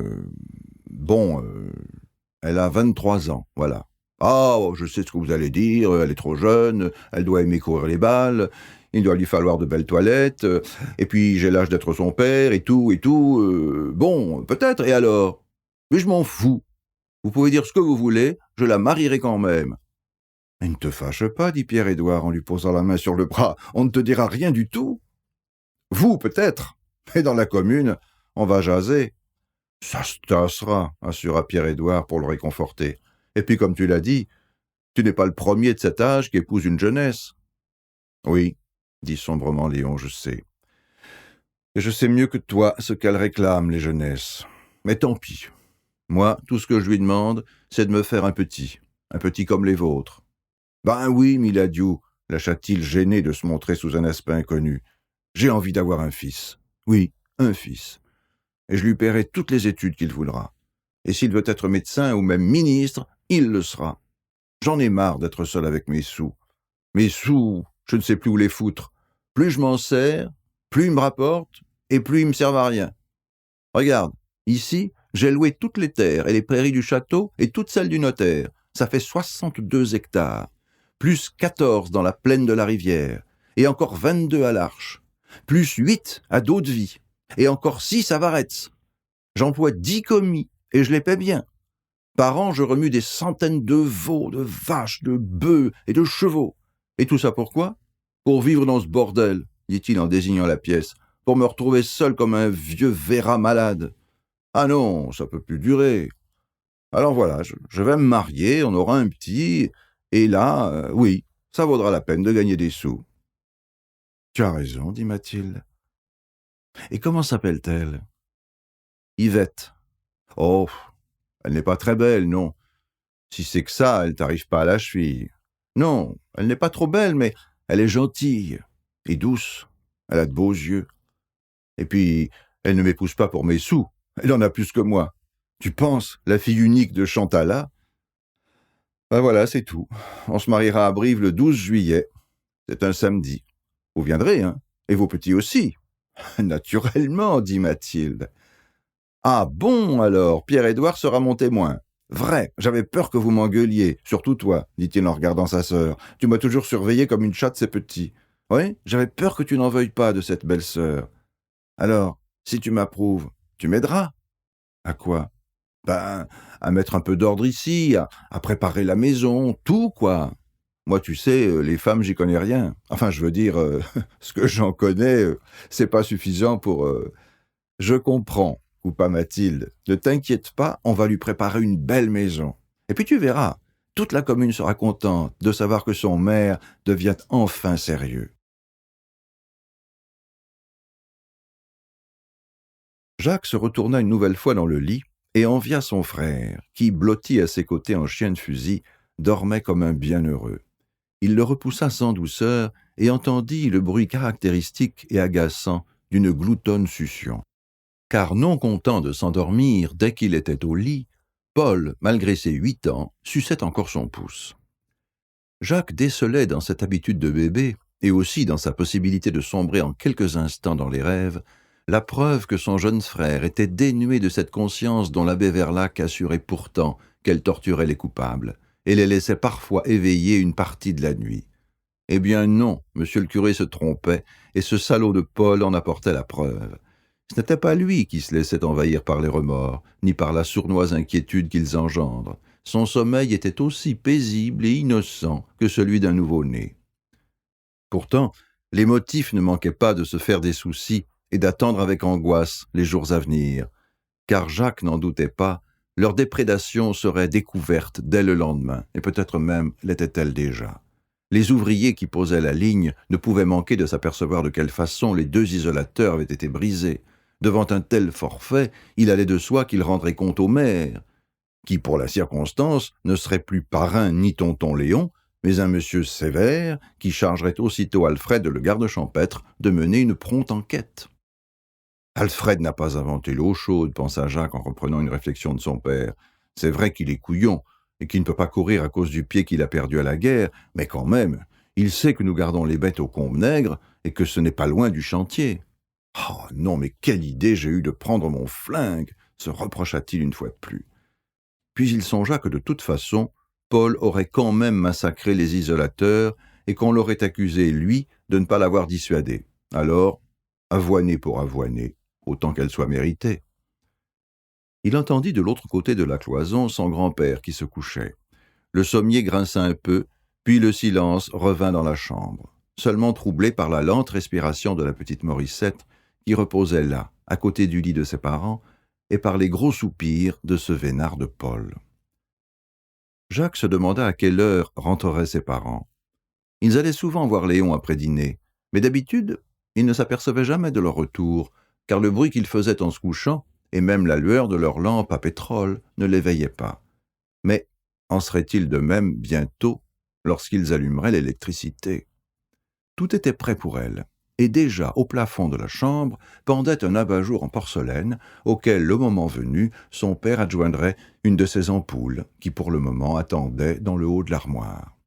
elle a 23 ans, voilà. Ah, je sais ce que vous allez dire, elle est trop jeune, elle doit aimer courir les balles, il doit lui falloir de belles toilettes, et puis j'ai l'âge d'être son père, et tout, bon, peut-être, et alors? Mais je m'en fous. Vous pouvez dire ce que vous voulez, je la marierai quand même. Mais ne te fâche pas, dit Pierre-Édouard en lui posant la main sur le bras, on ne te dira rien du tout. Vous, peut-être, mais dans la commune, on va jaser. Ça se tassera, assura Pierre-Édouard pour le réconforter. Et puis, comme tu l'as dit, tu n'es pas le premier de cet âge qui épouse une jeunesse. Oui, dit sombrement Léon, je sais. Et je sais mieux que toi ce qu'elles réclament, les jeunesses. Mais tant pis. Moi, tout ce que je lui demande, c'est de me faire un petit comme les vôtres. Ben oui, Miladiou, lâcha-t-il gêné de se montrer sous un aspect inconnu. J'ai envie d'avoir un fils. Oui, un fils. Et je lui paierai toutes les études qu'il voudra. Et s'il veut être médecin ou même ministre, il le sera. J'en ai marre d'être seul avec mes sous. Mes sous, je ne sais plus où les foutre. Plus je m'en sers, plus ils me rapportent, et plus ils me servent à rien. Regarde, ici, j'ai loué toutes les terres et les prairies du château et toutes celles du notaire. Ça fait 62 hectares, plus 14 dans la plaine de la rivière, et encore 22 à l'Arche, plus 8 à Daudevie, et encore 6 à Varetz. J'emploie 10 commis, et je les paie bien. Par an, je remue des centaines de veaux, de vaches, de bœufs et de chevaux. Et tout ça pourquoi? Pour vivre dans ce bordel, dit-il en désignant la pièce, pour me retrouver seul comme un vieux verrat malade. Ah non, ça peut plus durer. Alors voilà, je vais me marier, on aura un petit, et là, oui, ça vaudra la peine de gagner des sous. Tu as raison, dit Mathilde. Et comment s'appelle-t-elle? Yvette. Oh, elle n'est pas très belle, non. Si c'est que ça, elle t'arrive pas à la cheville. Non, elle n'est pas trop belle, mais elle est gentille et douce. Elle a de beaux yeux. Et puis, elle ne m'épouse pas pour mes sous. Elle en a plus que moi. Tu penses, la fille unique de Chantala? Ben voilà, c'est tout. On se mariera à Brive le 12 juillet. C'est un samedi. Vous viendrez, hein? Et vos petits aussi. Naturellement, dit Mathilde. Ah bon, alors, Pierre-Édouard sera mon témoin. Vrai, j'avais peur que vous m'engueuliez, surtout toi, dit-il en regardant sa sœur. Tu m'as toujours surveillé comme une chatte ses petits. Oui, j'avais peur que tu n'en veuilles pas de cette belle sœur. Alors, si tu m'approuves, tu m'aideras. À quoi? Ben, à mettre un peu d'ordre ici, à préparer la maison, tout, quoi. Moi, tu sais, les femmes, j'y connais rien. Enfin, je veux dire, ce que j'en connais, c'est pas suffisant pour... Je comprends, coupa Mathilde. Ne t'inquiète pas, on va lui préparer une belle maison. Et puis tu verras, toute la commune sera contente de savoir que son maire devient enfin sérieux. Jacques se retourna une nouvelle fois dans le lit et envia son frère, qui, blotti à ses côtés en chien de fusil, dormait comme un bienheureux. Il le repoussa sans douceur et entendit le bruit caractéristique et agaçant d'une gloutonne succion. Car non content de s'endormir dès qu'il était au lit, Paul, malgré ses 8 ans, suçait encore son pouce. Jacques décelait dans cette habitude de bébé, et aussi dans sa possibilité de sombrer en quelques instants dans les rêves, la preuve que son jeune frère était dénué de cette conscience dont l'abbé Verlac assurait pourtant qu'elle torturait les coupables, et les laissait parfois éveiller une partie de la nuit. Eh bien non, monsieur le curé se trompait, et ce salaud de Paul en apportait la preuve. Ce n'était pas lui qui se laissait envahir par les remords, ni par la sournoise inquiétude qu'ils engendrent. Son sommeil était aussi paisible et innocent que celui d'un nouveau-né. Pourtant, les motifs ne manquaient pas de se faire des soucis et d'attendre avec angoisse les jours à venir, car Jacques n'en doutait pas, leur déprédation serait découverte dès le lendemain, et peut-être même l'était-elle déjà. Les ouvriers qui posaient la ligne ne pouvaient manquer de s'apercevoir de quelle façon les 2 isolateurs avaient été brisés. Devant un tel forfait, il allait de soi qu'ils rendraient compte au maire, qui, pour la circonstance, ne serait plus parrain ni tonton Léon, mais un monsieur sévère qui chargerait aussitôt Alfred, le garde champêtre, de mener une prompte enquête. Alfred n'a pas inventé l'eau chaude, pensa Jacques en reprenant une réflexion de son père. C'est vrai qu'il est couillon, et qu'il ne peut pas courir à cause du pied qu'il a perdu à la guerre, mais quand même, il sait que nous gardons les bêtes au Combe-Nègre, et que ce n'est pas loin du chantier. « Oh non, mais quelle idée j'ai eue de prendre mon flingue !» se reprocha-t-il une fois de plus. Puis il songea que de toute façon, Paul aurait quand même massacré les isolateurs et qu'on l'aurait accusé, lui, de ne pas l'avoir dissuadé. Alors, avoiner pour avoiner, autant qu'elle soit méritée. Il entendit de l'autre côté de la cloison son grand-père qui se couchait. Le sommier grinça un peu, puis le silence revint dans la chambre, seulement troublé par la lente respiration de la petite Morissette qui reposait là, à côté du lit de ses parents, et par les gros soupirs de ce vénard de Paul. Jacques se demanda à quelle heure rentreraient ses parents. Ils allaient souvent voir Léon après dîner, mais d'habitude, ils ne s'apercevaient jamais de leur retour, car le bruit qu'ils faisaient en se couchant, et même la lueur de leur lampe à pétrole, ne l'éveillait pas. Mais en serait-il de même bientôt lorsqu'ils allumeraient l'électricité? Tout était prêt pour elle, et déjà au plafond de la chambre pendait un abat-jour en porcelaine auquel, le moment venu, son père adjoindrait une de ses ampoules qui pour le moment attendaient dans le haut de l'armoire.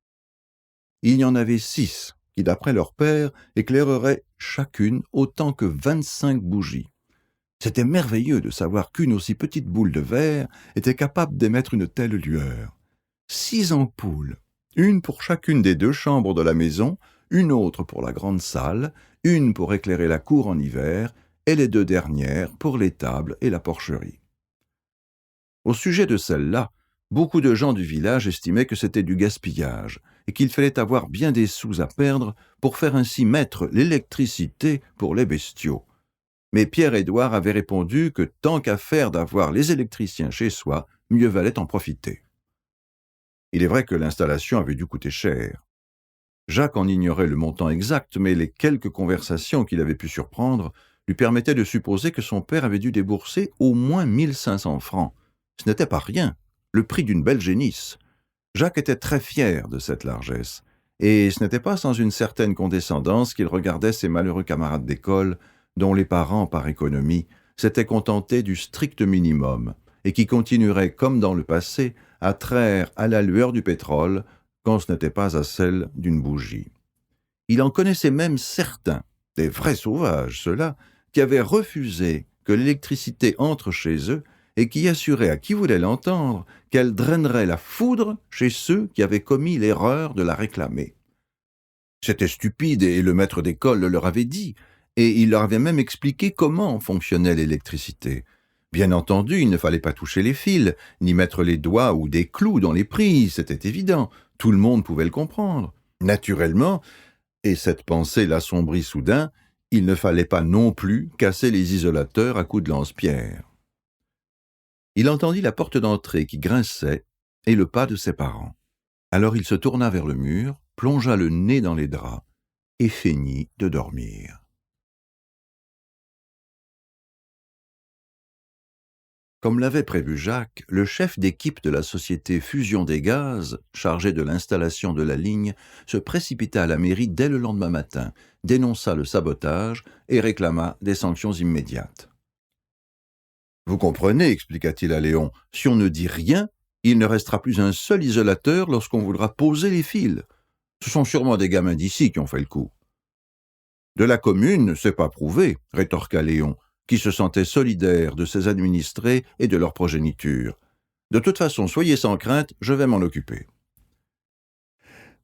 Il y en avait 6 qui, d'après leur père, éclaireraient chacune autant que 25 bougies. C'était merveilleux de savoir qu'une aussi petite boule de verre était capable d'émettre une telle lueur. 6 ampoules, une pour chacune des 2 chambres de la maison, une autre pour la grande salle, une pour éclairer la cour en hiver, et les 2 dernières pour l'étable et la porcherie. Au sujet de celle-là, beaucoup de gens du village estimaient que c'était du gaspillage, et qu'il fallait avoir bien des sous à perdre pour faire ainsi mettre l'électricité pour les bestiaux. Mais Pierre-Édouard avait répondu que tant qu'à faire d'avoir les électriciens chez soi, mieux valait en profiter. Il est vrai que l'installation avait dû coûter cher. Jacques en ignorait le montant exact, mais les quelques conversations qu'il avait pu surprendre lui permettaient de supposer que son père avait dû débourser au moins 1500 francs. Ce n'était pas rien, le prix d'une belle génisse. Jacques était très fier de cette largesse, et ce n'était pas sans une certaine condescendance qu'il regardait ses malheureux camarades d'école, dont les parents, par économie, s'étaient contentés du strict minimum, et qui continueraient, comme dans le passé, à traire à la lueur du pétrole, quand ce n'était pas à celle d'une bougie. Il en connaissait même certains, des vrais sauvages ceux-là, qui avaient refusé que l'électricité entre chez eux et qui assuraient à qui voulait l'entendre qu'elle drainerait la foudre chez ceux qui avaient commis l'erreur de la réclamer. C'était stupide et le maître d'école le leur avait dit, et il leur avait même expliqué comment fonctionnait l'électricité. Bien entendu, il ne fallait pas toucher les fils, ni mettre les doigts ou des clous dans les prises, c'était évident, tout le monde pouvait le comprendre. Naturellement, et cette pensée l'assombrit soudain, il ne fallait pas non plus casser les isolateurs à coups de lance-pierre. Il entendit la porte d'entrée qui grinçait et le pas de ses parents. Alors il se tourna vers le mur, plongea le nez dans les draps et feignit de dormir. Comme l'avait prévu Jacques, le chef d'équipe de la société Fusion des Gaz, chargé de l'installation de la ligne, se précipita à la mairie dès le lendemain matin, dénonça le sabotage et réclama des sanctions immédiates. « Vous comprenez, expliqua-t-il à Léon, si on ne dit rien, il ne restera plus un seul isolateur lorsqu'on voudra poser les fils. Ce sont sûrement des gamins d'ici qui ont fait le coup. »« De la commune, c'est pas prouvé, rétorqua Léon, qui se sentait solidaire de ses administrés et de leur progéniture. « De toute façon, soyez sans crainte, je vais m'en occuper. »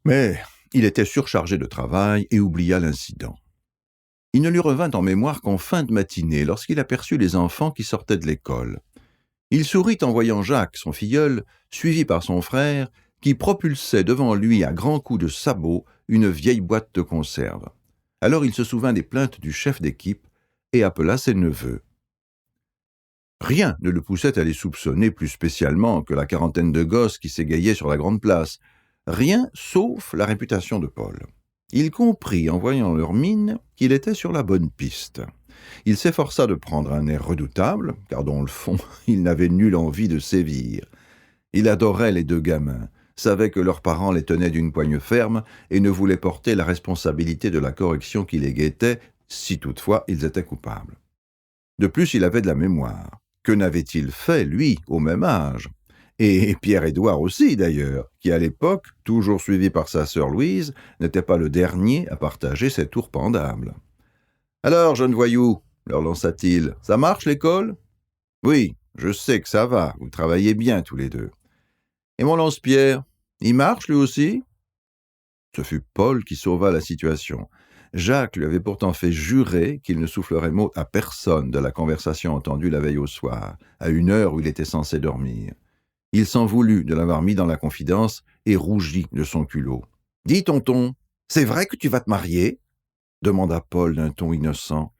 Mais il était surchargé de travail et oublia l'incident. Il ne lui revint en mémoire qu'en fin de matinée, lorsqu'il aperçut les enfants qui sortaient de l'école. Il sourit en voyant Jacques, son filleul, suivi par son frère, qui propulsait devant lui à grands coups de sabot une vieille boîte de conserve. Alors il se souvint des plaintes du chef d'équipe et appela ses neveux. Rien ne le poussait à les soupçonner plus spécialement que la quarantaine de gosses qui s'égayaient sur la grande place. Rien sauf la réputation de Paul. Il comprit, en voyant leur mine, qu'il était sur la bonne piste. Il s'efforça de prendre un air redoutable, car dans le fond, il n'avait nulle envie de sévir. Il adorait les deux gamins, savait que leurs parents les tenaient d'une poigne ferme et ne voulait porter la responsabilité de la correction qui les guettait, si toutefois ils étaient coupables. De plus, il avait de la mémoire. Que n'avait-il fait, lui, au même âge ? Et Pierre-Édouard aussi, d'ailleurs, qui à l'époque, toujours suivi par sa sœur Louise, n'était pas le dernier à partager ses tours pendables. « Alors, jeune voyou, leur lança-t-il, ça marche l'école ? Oui, je sais que ça va, vous travaillez bien tous les deux. Et mon lance-pierre, il marche lui aussi ? Ce fut Paul qui sauva la situation. Jacques lui avait pourtant fait jurer qu'il ne soufflerait mot à personne de la conversation entendue la veille au soir, à une heure où il était censé dormir. Il s'en voulut de l'avoir mis dans la confidence et rougit de son culot. « Dis, tonton, c'est vrai que tu vas te marier ?» demanda Paul d'un ton innocent.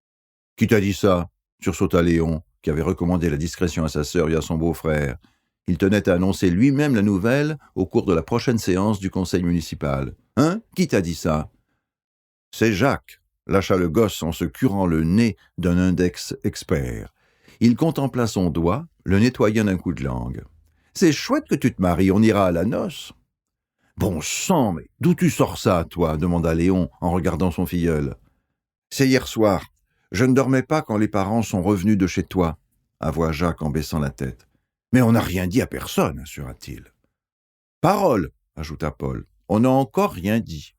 « Qui t'a dit ça ?» sursauta Léon, qui avait recommandé la discrétion à sa sœur et à son beau-frère. Il tenait à annoncer lui-même la nouvelle au cours de la prochaine séance du conseil municipal. « Hein ? Qui t'a dit ça ?»« C'est Jacques », lâcha le gosse en se curant le nez d'un index expert. Il contempla son doigt, le nettoyant d'un coup de langue. « C'est chouette que tu te maries, on ira à la noce. »« Bon sang, mais d'où tu sors ça, toi ?» demanda Léon en regardant son filleul. « C'est hier soir. Je ne dormais pas quand les parents sont revenus de chez toi, » avoua Jacques en baissant la tête. « Mais on n'a rien dit à personne, » assura-t-il. « Parole, » ajouta Paul. « On n'a encore rien dit. »«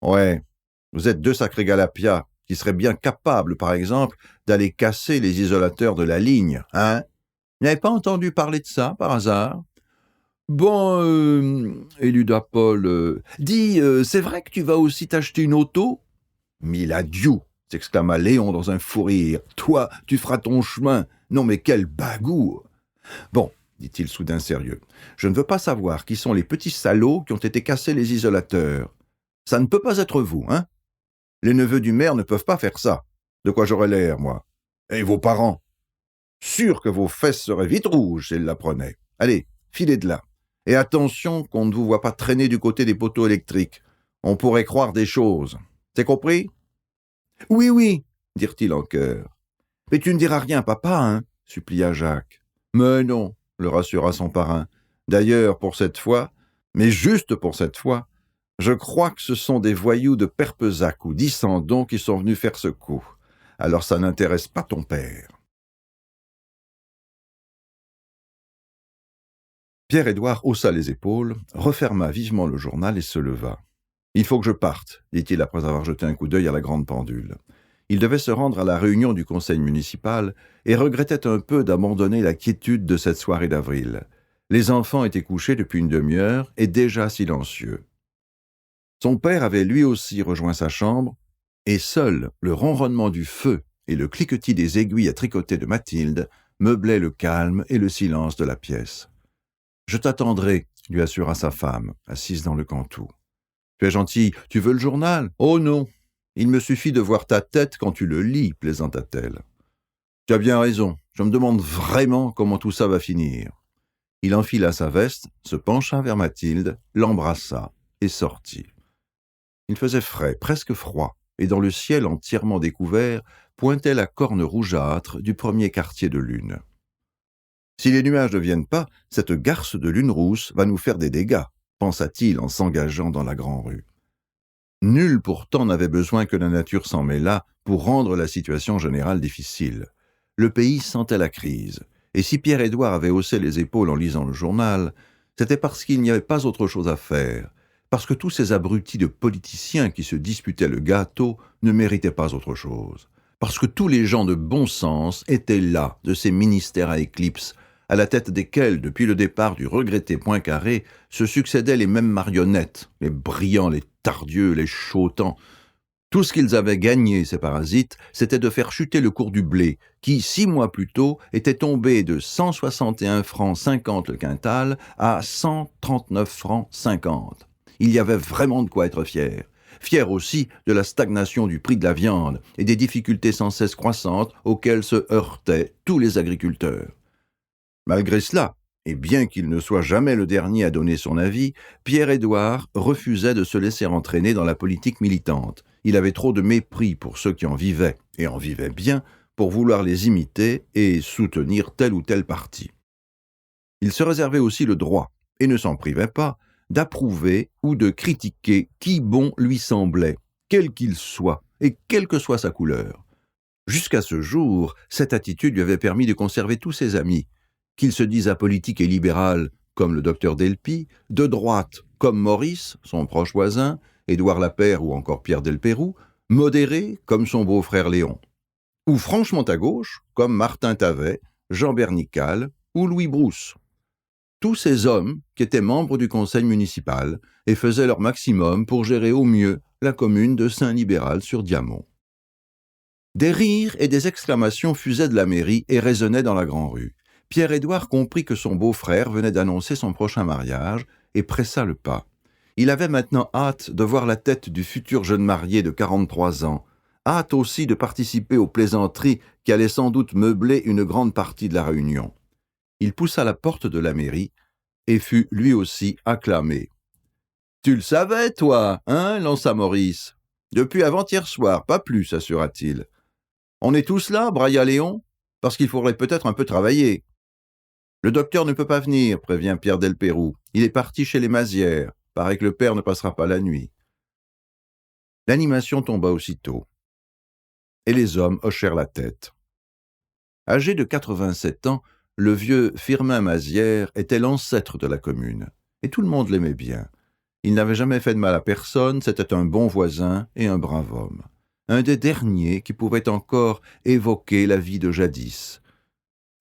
Ouais, vous êtes deux sacrés galapias qui seraient bien capables, par exemple, d'aller casser les isolateurs de la ligne, hein ? Vous n'avez pas entendu parler de ça, par hasard ? » « Bon, éluda Paul. Dis, c'est vrai que tu vas aussi t'acheter une auto ? » ?»« Mille adieu !» s'exclama Léon dans un fou rire. « Toi, tu feras ton chemin. Non mais quel bagou !»« Bon, dit-il soudain sérieux, je ne veux pas savoir qui sont les petits salauds qui ont été cassés les isolateurs. Ça ne peut pas être vous, hein ? Les neveux du maire ne peuvent pas faire ça. De quoi j'aurais l'air, moi ? Et vos parents ? Sûr que vos fesses seraient vite rouges s'ils l'apprenaient. Allez, filez de là. Et attention qu'on ne vous voit pas traîner du côté des poteaux électriques. On pourrait croire des choses. C'est compris ? Oui, oui, dirent-ils en chœur. Mais tu ne diras rien, papa, hein ? Supplia Jacques. Mais non, le rassura son parrain. D'ailleurs, pour cette fois, mais juste pour cette fois, je crois que ce sont des voyous de Perpezac ou d'Issandon qui sont venus faire ce coup. Alors ça n'intéresse pas ton père. Pierre-Édouard haussa les épaules, referma vivement le journal et se leva. « Il faut que je parte, » dit-il après avoir jeté un coup d'œil à la grande pendule. Il devait se rendre à la réunion du conseil municipal et regrettait un peu d'abandonner la quiétude de cette soirée d'avril. Les enfants étaient couchés depuis une demi-heure et déjà silencieux. Son père avait lui aussi rejoint sa chambre, et seul le ronronnement du feu et le cliquetis des aiguilles à tricoter de Mathilde meublaient le calme et le silence de la pièce. « Je t'attendrai, » lui assura sa femme, assise dans le cantou. « Tu es gentil, tu veux le journal ? Oh non, il me suffit de voir ta tête quand tu le lis, » plaisanta-t-elle. « Tu as bien raison, je me demande vraiment comment tout ça va finir. » Il enfila sa veste, se pencha vers Mathilde, l'embrassa et sortit. Il faisait frais, presque froid, et dans le ciel entièrement découvert pointait la corne rougeâtre du premier quartier de lune. « Si les nuages ne viennent pas, cette garce de lune rousse va nous faire des dégâts, » pensa-t-il en s'engageant dans la grande-rue. Nul pourtant n'avait besoin que la nature s'en mêlât pour rendre la situation générale difficile. Le pays sentait la crise, et si Pierre-Édouard avait haussé les épaules en lisant le journal, c'était parce qu'il n'y avait pas autre chose à faire, parce que tous ces abrutis de politiciens qui se disputaient le gâteau ne méritaient pas autre chose, parce que tous les gens de bon sens étaient là de ces ministères à éclipse, à la tête desquels, depuis le départ du regretté Poincaré, se succédaient les mêmes marionnettes, les brillants, les tardieux, les chautans. Tout ce qu'ils avaient gagné, ces parasites, c'était de faire chuter le cours du blé, qui, 6 mois plus tôt, était tombé de 161 francs 50 le quintal à 139 francs 50. Il y avait vraiment de quoi être fier. Fier aussi de la stagnation du prix de la viande et des difficultés sans cesse croissantes auxquelles se heurtaient tous les agriculteurs. Malgré cela, et bien qu'il ne soit jamais le dernier à donner son avis, Pierre-Édouard refusait de se laisser entraîner dans la politique militante. Il avait trop de mépris pour ceux qui en vivaient, et en vivaient bien, pour vouloir les imiter et soutenir tel ou tel parti. Il se réservait aussi le droit, et ne s'en privait pas, d'approuver ou de critiquer qui bon lui semblait, quel qu'il soit, et quelle que soit sa couleur. Jusqu'à ce jour, cette attitude lui avait permis de conserver tous ses amis, qu'ils se disent apolitiques et libéral, comme le docteur Delpy, de droite, comme Maurice, son proche voisin, Édouard Lapère ou encore Pierre Delpérou, modérés, comme son beau-frère Léon, ou franchement à gauche, comme Martin Tavet, Jean Bernical ou Louis Brousse. Tous ces hommes qui étaient membres du conseil municipal et faisaient leur maximum pour gérer au mieux la commune de Saint-Libéral-sur-Diamont. Des rires et des exclamations fusaient de la mairie et résonnaient dans la Grand-Rue. Pierre-Édouard comprit que son beau-frère venait d'annoncer son prochain mariage et pressa le pas. Il avait maintenant hâte de voir la tête du futur jeune marié de 43 ans, hâte aussi de participer aux plaisanteries qui allaient sans doute meubler une grande partie de la réunion. Il poussa la porte de la mairie et fut lui aussi acclamé. « Tu le savais, toi, hein ?» lança Maurice. « Depuis avant-hier soir, pas plus, assura-t-il. On est tous là, brailla Léon, parce qu'il faudrait peut-être un peu travailler. » « Le docteur ne peut pas venir, prévient Pierre Delpérou. Il est parti chez les Mazières. Paraît que le père ne passera pas la nuit. » L'animation tomba aussitôt, et les hommes hochèrent la tête. Âgé de 87 ans, le vieux Firmin Mazière était l'ancêtre de la commune, et tout le monde l'aimait bien. Il n'avait jamais fait de mal à personne, c'était un bon voisin et un brave homme. Un des derniers qui pouvait encore évoquer la vie de jadis,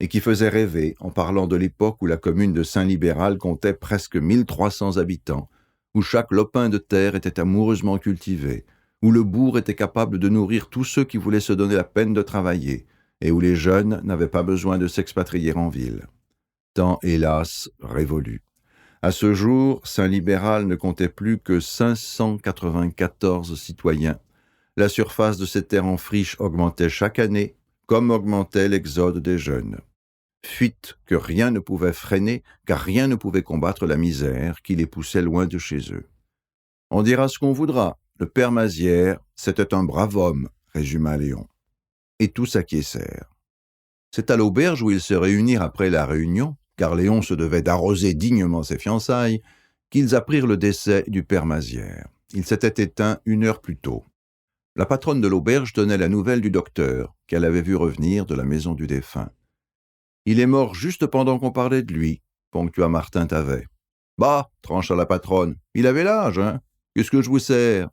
et qui faisait rêver en parlant de l'époque où la commune de Saint-Libéral comptait presque 1300 habitants, où chaque lopin de terre était amoureusement cultivé, où le bourg était capable de nourrir tous ceux qui voulaient se donner la peine de travailler, et où les jeunes n'avaient pas besoin de s'expatrier en ville. Temps, hélas, révolu. À ce jour, Saint-Libéral ne comptait plus que 594 citoyens. La surface de ces terres en friche augmentait chaque année, comme augmentait l'exode des jeunes. Fuite que rien ne pouvait freiner, car rien ne pouvait combattre la misère qui les poussait loin de chez eux. On dira ce qu'on voudra, le père Mazière, c'était un brave homme, résuma Léon. Et tous acquiescèrent. C'est à l'auberge où ils se réunirent après la réunion, car Léon se devait d'arroser dignement ses fiançailles, qu'ils apprirent le décès du père Mazière. Il s'était éteint 1 heure plus tôt. La patronne de l'auberge donnait la nouvelle du docteur, qu'elle avait vu revenir de la maison du défunt. « Il est mort juste pendant qu'on parlait de lui », ponctua Martin Tavet. « Bah, trancha la patronne, il avait l'âge, hein ? Qu'est-ce que je vous sers ?»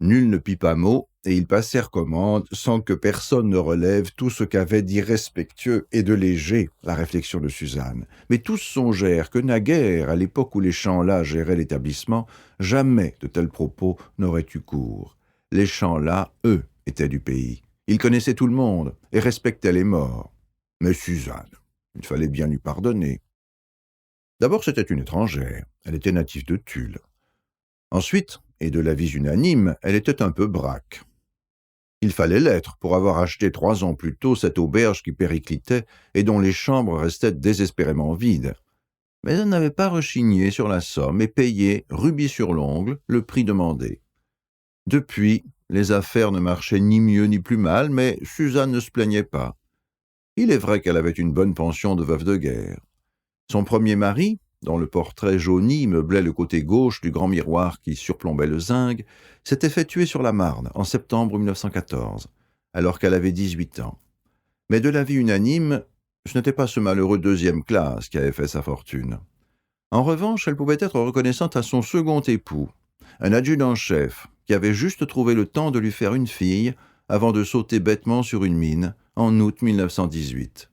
Nul ne pit pas mot, et ils passèrent commande sans que personne ne relève tout ce qu'avait d'irrespectueux et de léger la réflexion de Suzanne. Mais tous songèrent que naguère, à l'époque où les Champ-là géraient l'établissement, jamais de tels propos n'auraient eu cours. Les Champ-là, eux, étaient du pays. Ils connaissaient tout le monde et respectaient les morts. Mais Suzanne, il fallait bien lui pardonner. D'abord, c'était une étrangère. Elle était native de Tulle. Ensuite, et de l'avis unanime, elle était un peu braque. Il fallait l'être pour avoir acheté 3 ans plus tôt cette auberge qui périclitait et dont les chambres restaient désespérément vides. Mais elle n'avait pas rechigné sur la somme et payé, rubis sur l'ongle, le prix demandé. Depuis, les affaires ne marchaient ni mieux ni plus mal, mais Suzanne ne se plaignait pas. Il est vrai qu'elle avait une bonne pension de veuve de guerre. Son premier mari, dont le portrait jauni meublait le côté gauche du grand miroir qui surplombait le zinc, s'était fait tuer sur la Marne en septembre 1914, alors qu'elle avait 18 ans. Mais de l'avis unanime, ce n'était pas ce malheureux 2e classe qui avait fait sa fortune. En revanche, elle pouvait être reconnaissante à son second époux, un adjudant-chef, qui avait juste trouvé le temps de lui faire une fille avant de sauter bêtement sur une mine en août 1918.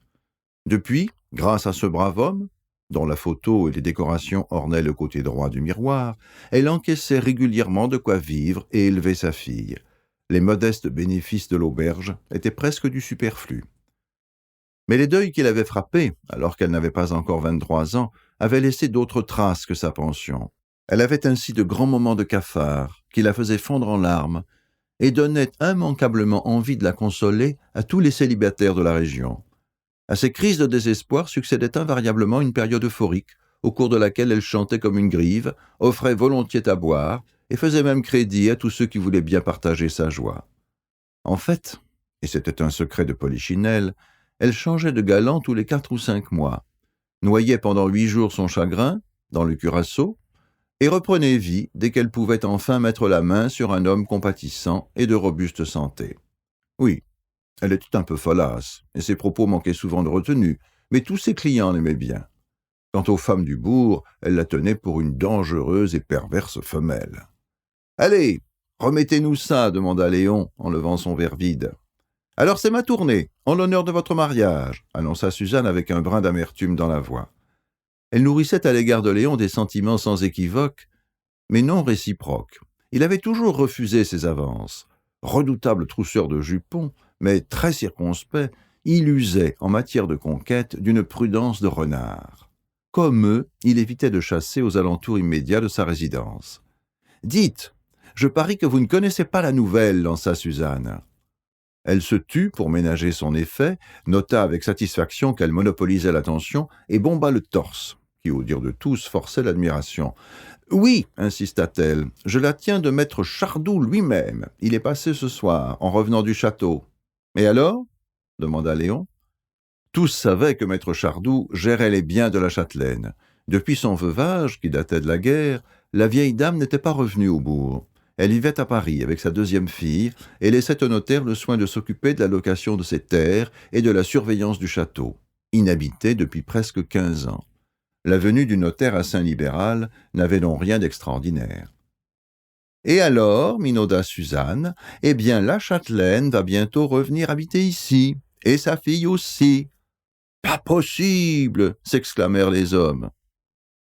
Depuis, Grâce à ce brave homme, dont la photo et les décorations ornaient le côté droit du miroir, elle encaissait régulièrement de quoi vivre et élever sa fille. Les modestes bénéfices de l'auberge étaient presque du superflu. Mais les deuils qui l'avaient frappée, alors qu'elle n'avait pas encore 23 ans, avaient laissé d'autres traces que sa pension. Elle avait ainsi de grands moments de cafard qui la faisaient fondre en larmes et donnaient immanquablement envie de la consoler à tous les célibataires de la région. À ces crises de désespoir succédait invariablement une période euphorique, au cours de laquelle elle chantait comme une grive, offrait volontiers à boire, et faisait même crédit à tous ceux qui voulaient bien partager sa joie. En fait, et c'était un secret de Polichinelle, elle changeait de galant tous les 4 ou 5 mois, noyait pendant 8 jours son chagrin, dans le curaçao, et reprenait vie dès qu'elle pouvait enfin mettre la main sur un homme compatissant et de robuste santé. Oui, elle était un peu folasse, et ses propos manquaient souvent de retenue, mais tous ses clients l'aimaient bien. Quant aux femmes du bourg, elle la tenait pour une dangereuse et perverse femelle. « Allez, remettez-nous ça, demanda Léon, en levant son verre vide. « Alors c'est ma tournée, en l'honneur de votre mariage, annonça Suzanne avec un brin d'amertume dans la voix. Elle nourrissait à l'égard de Léon des sentiments sans équivoque, mais non réciproques. Il avait toujours refusé ses avances. Redoutable trousseur de jupons, mais très circonspect, il usait, en matière de conquête, d'une prudence de renard. Comme eux, il évitait de chasser aux alentours immédiats de sa résidence. « Dites, je parie que vous ne connaissez pas la nouvelle, lança Suzanne. » Elle se tut pour ménager son effet, nota avec satisfaction qu'elle monopolisait l'attention et bomba le torse, qui, au dire de tous, forçait l'admiration. « Oui, insista-t-elle, je la tiens de maître Chardou lui-même. Il est passé ce soir, en revenant du château. »« Et alors ?» demanda Léon. Tous savaient que maître Chardou gérait les biens de la châtelaine. Depuis son veuvage, qui datait de la guerre, la vieille dame n'était pas revenue au bourg. Elle vivait à Paris avec sa deuxième fille et laissait au notaire le soin de s'occuper de la location de ses terres et de la surveillance du château, inhabité depuis presque 15 ans. La venue du notaire à Saint-Libéral n'avait donc rien d'extraordinaire. « Et alors, minauda Suzanne, eh bien la châtelaine va bientôt revenir habiter ici, et sa fille aussi. »« Pas possible !» s'exclamèrent les hommes.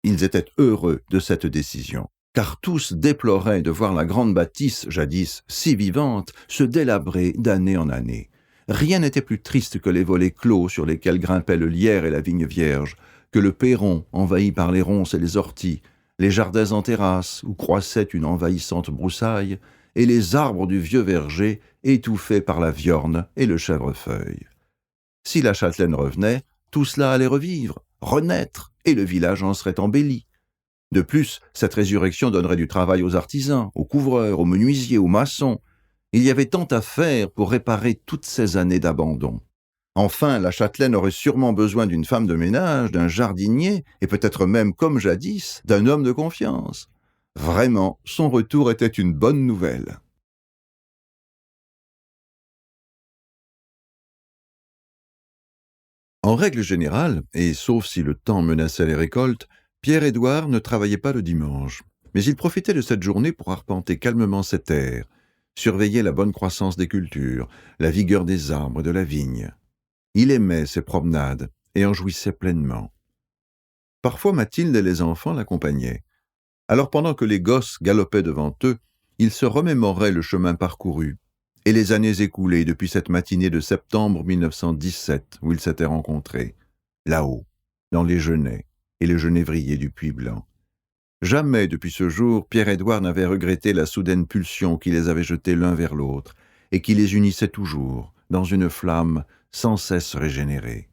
Ils étaient heureux de cette décision, car tous déploraient de voir la grande bâtisse, jadis si vivante, se délabrer d'année en année. Rien n'était plus triste que les volets clos sur lesquels grimpaient le lierre et la vigne vierge, que le perron envahi par les ronces et les orties, les jardins en terrasse où croissait une envahissante broussaille, et les arbres du vieux verger étouffés par la viorne et le chèvrefeuille. Si la châtelaine revenait, tout cela allait revivre, renaître, et le village en serait embelli. De plus, cette résurrection donnerait du travail aux artisans, aux couvreurs, aux menuisiers, aux maçons. Il y avait tant à faire pour réparer toutes ces années d'abandon. Enfin, la châtelaine aurait sûrement besoin d'une femme de ménage, d'un jardinier, et peut-être même, comme jadis, d'un homme de confiance. Vraiment, son retour était une bonne nouvelle. En règle générale, et sauf si le temps menaçait les récoltes, Pierre-Édouard ne travaillait pas le dimanche, mais il profitait de cette journée pour arpenter calmement ses terres, surveiller la bonne croissance des cultures, la vigueur des arbres et de la vigne. Il aimait ses promenades et en jouissait pleinement. Parfois Mathilde et les enfants l'accompagnaient. Alors pendant que les gosses galopaient devant eux, ils se remémoraient le chemin parcouru et les années écoulées depuis cette matinée de septembre 1917 où ils s'étaient rencontrés, là-haut, dans les genêts et les genévriers du Puy-Blanc. Jamais depuis ce jour, Pierre-Édouard n'avait regretté la soudaine pulsion qui les avait jetés l'un vers l'autre et qui les unissait toujours, dans une flamme sans cesse régénérée.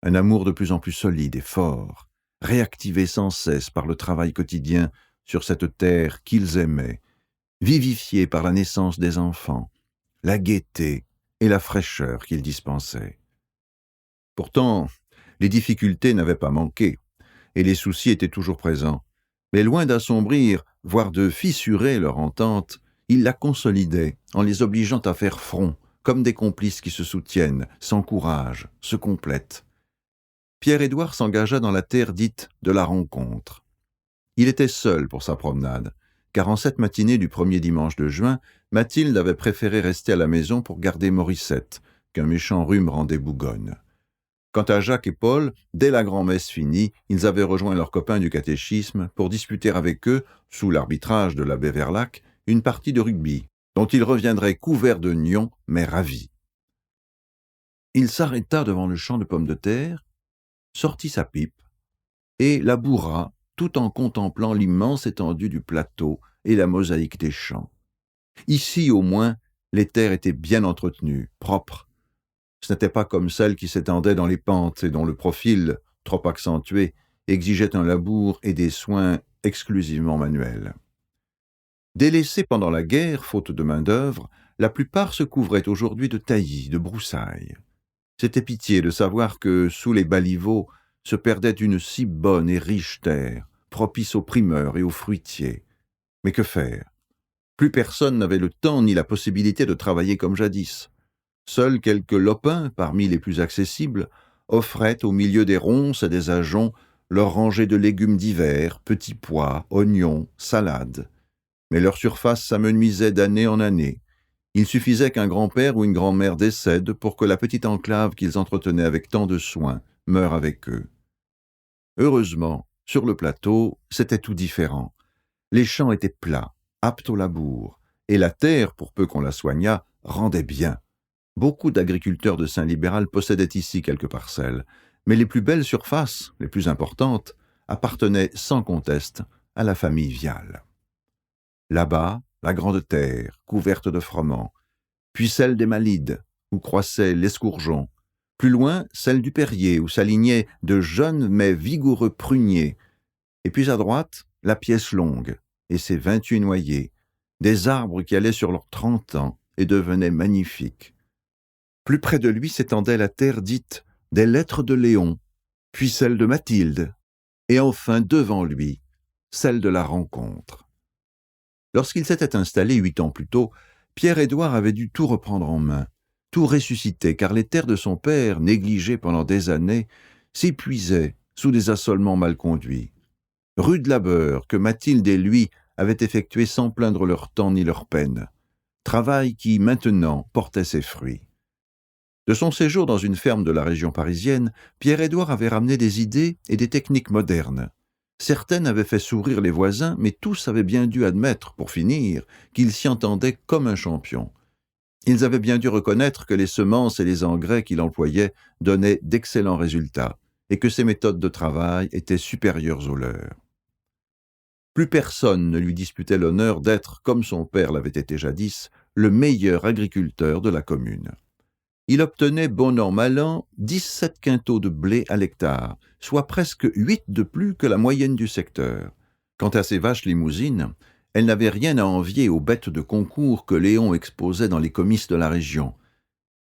Un amour de plus en plus solide et fort, réactivé sans cesse par le travail quotidien sur cette terre qu'ils aimaient, vivifié par la naissance des enfants, la gaieté et la fraîcheur qu'ils dispensaient. Pourtant, les difficultés n'avaient pas manqué, et les soucis étaient toujours présents. Mais loin d'assombrir, voire de fissurer leur entente, ils la consolidaient en les obligeant à faire front, comme des complices qui se soutiennent, s'encouragent, se complètent. Pierre-Édouard s'engagea dans la terre dite de la rencontre. Il était seul pour sa promenade, car en cette matinée du premier dimanche de juin, Mathilde avait préféré rester à la maison pour garder Morissette, qu'un méchant rhume rendait bougonne. Quant à Jacques et Paul, dès la grand-messe finie, ils avaient rejoint leurs copains du catéchisme pour disputer avec eux, sous l'arbitrage de l'abbé Verlac, une partie de rugby, dont ils reviendraient couverts de nions, mais ravis. Il s'arrêta devant le champ de pommes de terre, sortit sa pipe et la bourra tout en contemplant l'immense étendue du plateau et la mosaïque des champs. Ici, au moins, les terres étaient bien entretenues, propres. Ce n'était pas comme celles qui s'étendaient dans les pentes et dont le profil, trop accentué, exigeait un labour et des soins exclusivement manuels. Délaissés pendant la guerre, faute de main-d'œuvre, la plupart se couvraient aujourd'hui de taillis, de broussailles. C'était pitié de savoir que, sous les baliveaux, se perdait une si bonne et riche terre, propice aux primeurs et aux fruitiers. Mais que faire? Plus personne n'avait le temps ni la possibilité de travailler comme jadis. Seuls quelques lopins, parmi les plus accessibles, offraient au milieu des ronces et des ajoncs leur rangée de légumes divers, petits pois, oignons, salades. Mais leur surface s'amenuisait d'année en année. Il suffisait qu'un grand-père ou une grand-mère décède pour que la petite enclave qu'ils entretenaient avec tant de soin meure avec eux. Heureusement, sur le plateau, c'était tout différent. Les champs étaient plats, aptes au labour, et la terre, pour peu qu'on la soignât, rendait bien. Beaucoup d'agriculteurs de Saint-Libéral possédaient ici quelques parcelles, mais les plus belles surfaces, les plus importantes, appartenaient sans conteste à la famille Vial. Là-bas, la grande terre, couverte de froment, puis celle des Malides, où croissaient l'escourgeon, plus loin, celle du Perrier, où s'alignaient de jeunes mais vigoureux pruniers, et puis à droite, la pièce longue, et ses 28 noyers, des arbres qui allaient sur leurs 30 ans et devenaient magnifiques. Plus près de lui s'étendait la terre dite des lettres de Léon, puis celle de Mathilde, et enfin devant lui, celle de la rencontre. Lorsqu'il s'était installé 8 ans plus tôt, Pierre-Édouard avait dû tout reprendre en main, tout ressusciter, car les terres de son père, négligées pendant des années, s'épuisaient sous des assolements mal conduits. Rude labeur que Mathilde et lui avaient effectué sans plaindre leur temps ni leur peine, travail qui, maintenant, portait ses fruits. De son séjour dans une ferme de la région parisienne, Pierre-Édouard avait ramené des idées et des techniques modernes. Certaines avaient fait sourire les voisins, mais tous avaient bien dû admettre, pour finir, qu'il s'y entendait comme un champion. Ils avaient bien dû reconnaître que les semences et les engrais qu'il employait donnaient d'excellents résultats, et que ses méthodes de travail étaient supérieures aux leurs. Plus personne ne lui disputait l'honneur d'être, comme son père l'avait été jadis, le meilleur agriculteur de la commune. Il obtenait, bon an mal an, 17 quintaux de blé à l'hectare, soit presque 8 de plus que la moyenne du secteur. Quant à ses vaches limousines, elles n'avaient rien à envier aux bêtes de concours que Léon exposait dans les comices de la région.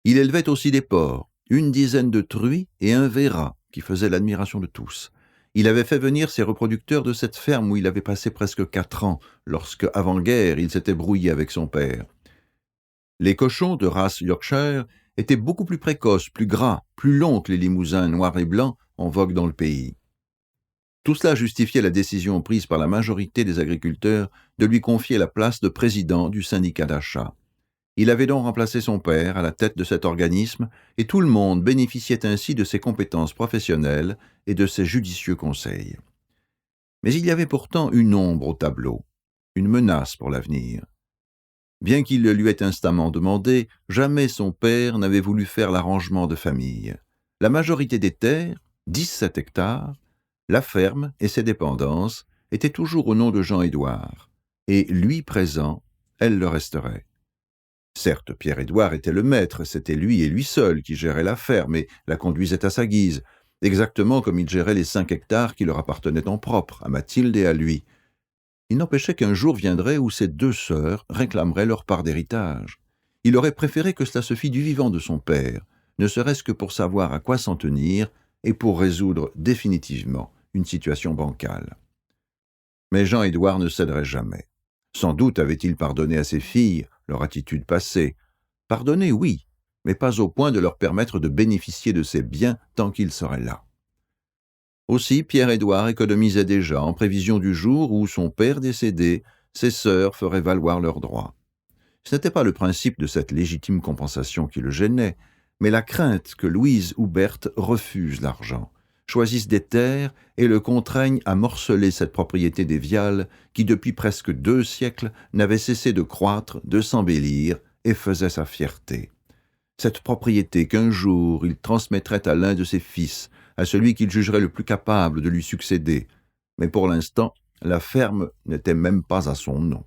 Il élevait aussi des porcs, 10 de truies et un verrat, qui faisait l'admiration de tous. Il avait fait venir ses reproducteurs de cette ferme où il avait passé presque 4 ans, lorsque, avant-guerre, il s'était brouillé avec son père. Les cochons de race Yorkshire étaient beaucoup plus précoces, plus gras, plus longs que les limousins noirs et blancs en vogue dans le pays. Tout cela justifiait la décision prise par la majorité des agriculteurs de lui confier la place de président du syndicat d'achat. Il avait donc remplacé son père à la tête de cet organisme et tout le monde bénéficiait ainsi de ses compétences professionnelles et de ses judicieux conseils. Mais il y avait pourtant une ombre au tableau, une menace pour l'avenir. Bien qu'il le lui ait instamment demandé, jamais son père n'avait voulu faire l'arrangement de famille. La majorité des terres, 17 hectares, la ferme et ses dépendances étaient toujours au nom de Jean-Édouard, et lui présent, elle le resterait. Certes, Pierre-Édouard était le maître, c'était lui et lui seul qui gérait la ferme et la conduisait à sa guise, exactement comme il gérait les 5 hectares qui leur appartenaient en propre, à Mathilde et à lui. Il n'empêchait qu'un jour viendrait où ses 2 sœurs réclameraient leur part d'héritage. Il aurait préféré que cela se fît du vivant de son père, ne serait-ce que pour savoir à quoi s'en tenir et pour résoudre définitivement une situation bancale. Mais Jean-Édouard ne céderait jamais. Sans doute avait-il pardonné à ses filles leur attitude passée. Pardonné, oui, mais pas au point de leur permettre de bénéficier de ses biens tant qu'il serait là. Aussi, Pierre-Édouard économisait déjà en prévision du jour où, son père décédé, ses sœurs feraient valoir leurs droits. Ce n'était pas le principe de cette légitime compensation qui le gênait, mais la crainte que Louise ou Berthe refusent l'argent, choisissent des terres et le contraignent à morceler cette propriété des Viales qui, depuis presque 2 siècles, n'avait cessé de croître, de s'embellir et faisait sa fierté. Cette propriété qu'un jour il transmettrait à l'un de ses fils, à celui qu'il jugerait le plus capable de lui succéder. Mais pour l'instant, la ferme n'était même pas à son nom.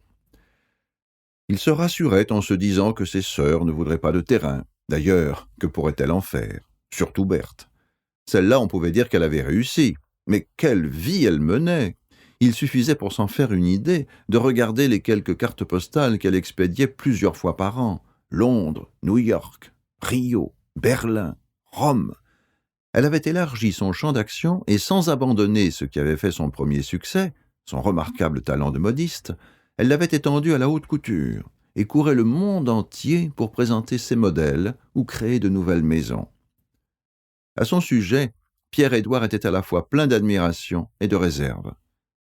Il se rassurait en se disant que ses sœurs ne voudraient pas de terrain. D'ailleurs, que pourrait-elle en faire? Surtout Berthe. Celle-là, on pouvait dire qu'elle avait réussi. Mais quelle vie elle menait! Il suffisait pour s'en faire une idée de regarder les quelques cartes postales qu'elle expédiait plusieurs fois par an. Londres, New York, Rio, Berlin, Rome. Elle avait élargi son champ d'action et sans abandonner ce qui avait fait son premier succès, son remarquable talent de modiste, elle l'avait étendu à la haute couture et courait le monde entier pour présenter ses modèles ou créer de nouvelles maisons. À son sujet, Pierre-Édouard était à la fois plein d'admiration et de réserve.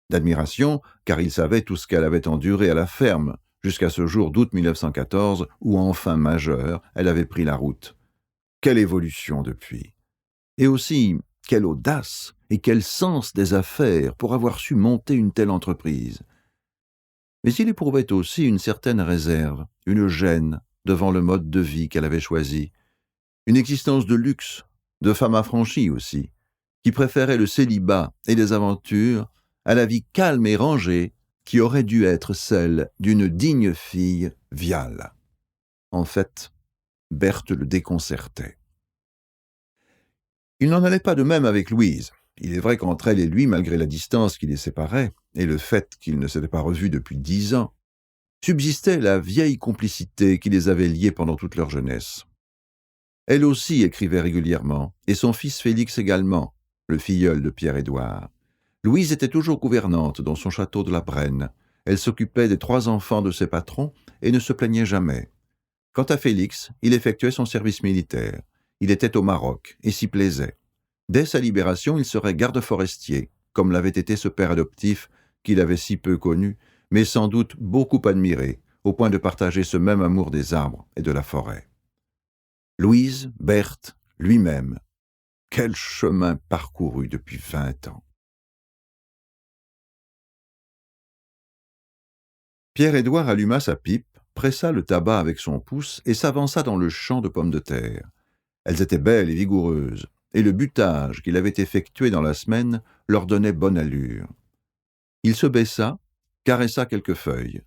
D'admiration, car il savait tout ce qu'elle avait enduré à la ferme, jusqu'à ce jour d'août 1914 où, enfin majeure, elle avait pris la route. Quelle évolution depuis! Et aussi, quelle audace et quel sens des affaires pour avoir su monter une telle entreprise! Mais il éprouvait aussi une certaine réserve, une gêne devant le mode de vie qu'elle avait choisi. Une existence de luxe, de femme affranchie aussi, qui préférait le célibat et les aventures à la vie calme et rangée qui aurait dû être celle d'une digne fille Viale. En fait, Berthe le déconcertait. Il n'en allait pas de même avec Louise. Il est vrai qu'entre elle et lui, malgré la distance qui les séparait, et le fait qu'ils ne s'étaient pas revus depuis 10 ans, subsistait la vieille complicité qui les avait liés pendant toute leur jeunesse. Elle aussi écrivait régulièrement, et son fils Félix également, le filleul de Pierre-Édouard. Louise était toujours gouvernante dans son château de la Brenne. Elle s'occupait des 3 enfants de ses patrons et ne se plaignait jamais. Quant à Félix, il effectuait son service militaire. Il était au Maroc et s'y plaisait. Dès sa libération, il serait garde forestier, comme l'avait été ce père adoptif qu'il avait si peu connu, mais sans doute beaucoup admiré, au point de partager ce même amour des arbres et de la forêt. Louise, Berthe, lui-même. Quel chemin parcouru depuis 20 ans! Pierre-Édouard alluma sa pipe, pressa le tabac avec son pouce et s'avança dans le champ de pommes de terre. Elles étaient belles et vigoureuses, et le butage qu'il avait effectué dans la semaine leur donnait bonne allure. Il se baissa, caressa quelques feuilles.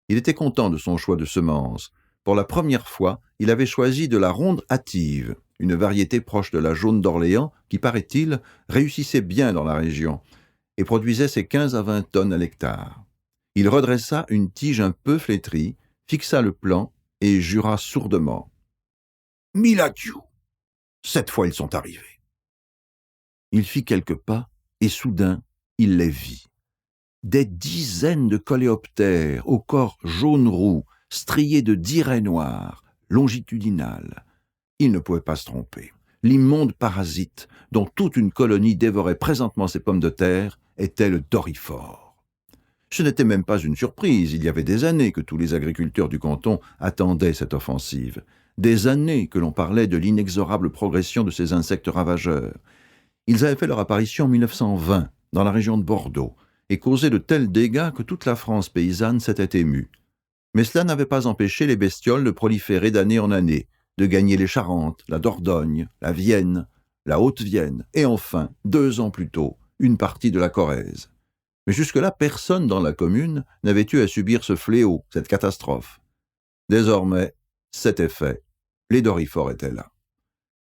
Il était content de son choix de semences. Pour la première fois, il avait choisi de la ronde hâtive, une variété proche de la jaune d'Orléans qui, paraît-il, réussissait bien dans la région et produisait ses 15 à 20 tonnes à l'hectare. Il redressa une tige un peu flétrie, fixa le plan et jura sourdement. « Mille adieux! Cette fois, ils sont arrivés. » Il fit quelques pas et soudain, il les vit. Des dizaines de coléoptères au corps jaune-roux, striés de 10 raies noires, longitudinales. Il ne pouvait pas se tromper. L'immonde parasite, dont toute une colonie dévorait présentement ses pommes de terre, était le doryphore. Ce n'était même pas une surprise, il y avait des années que tous les agriculteurs du canton attendaient cette offensive, des années que l'on parlait de l'inexorable progression de ces insectes ravageurs. Ils avaient fait leur apparition en 1920, dans la région de Bordeaux, et causé de tels dégâts que toute la France paysanne s'était émue. Mais cela n'avait pas empêché les bestioles de proliférer d'année en année, de gagner les Charentes, la Dordogne, la Vienne, la Haute-Vienne, et enfin, 2 ans plus tôt, une partie de la Corrèze. Mais jusque-là, personne dans la commune n'avait eu à subir ce fléau, cette catastrophe. Désormais, c'était fait. Les doryphores étaient là.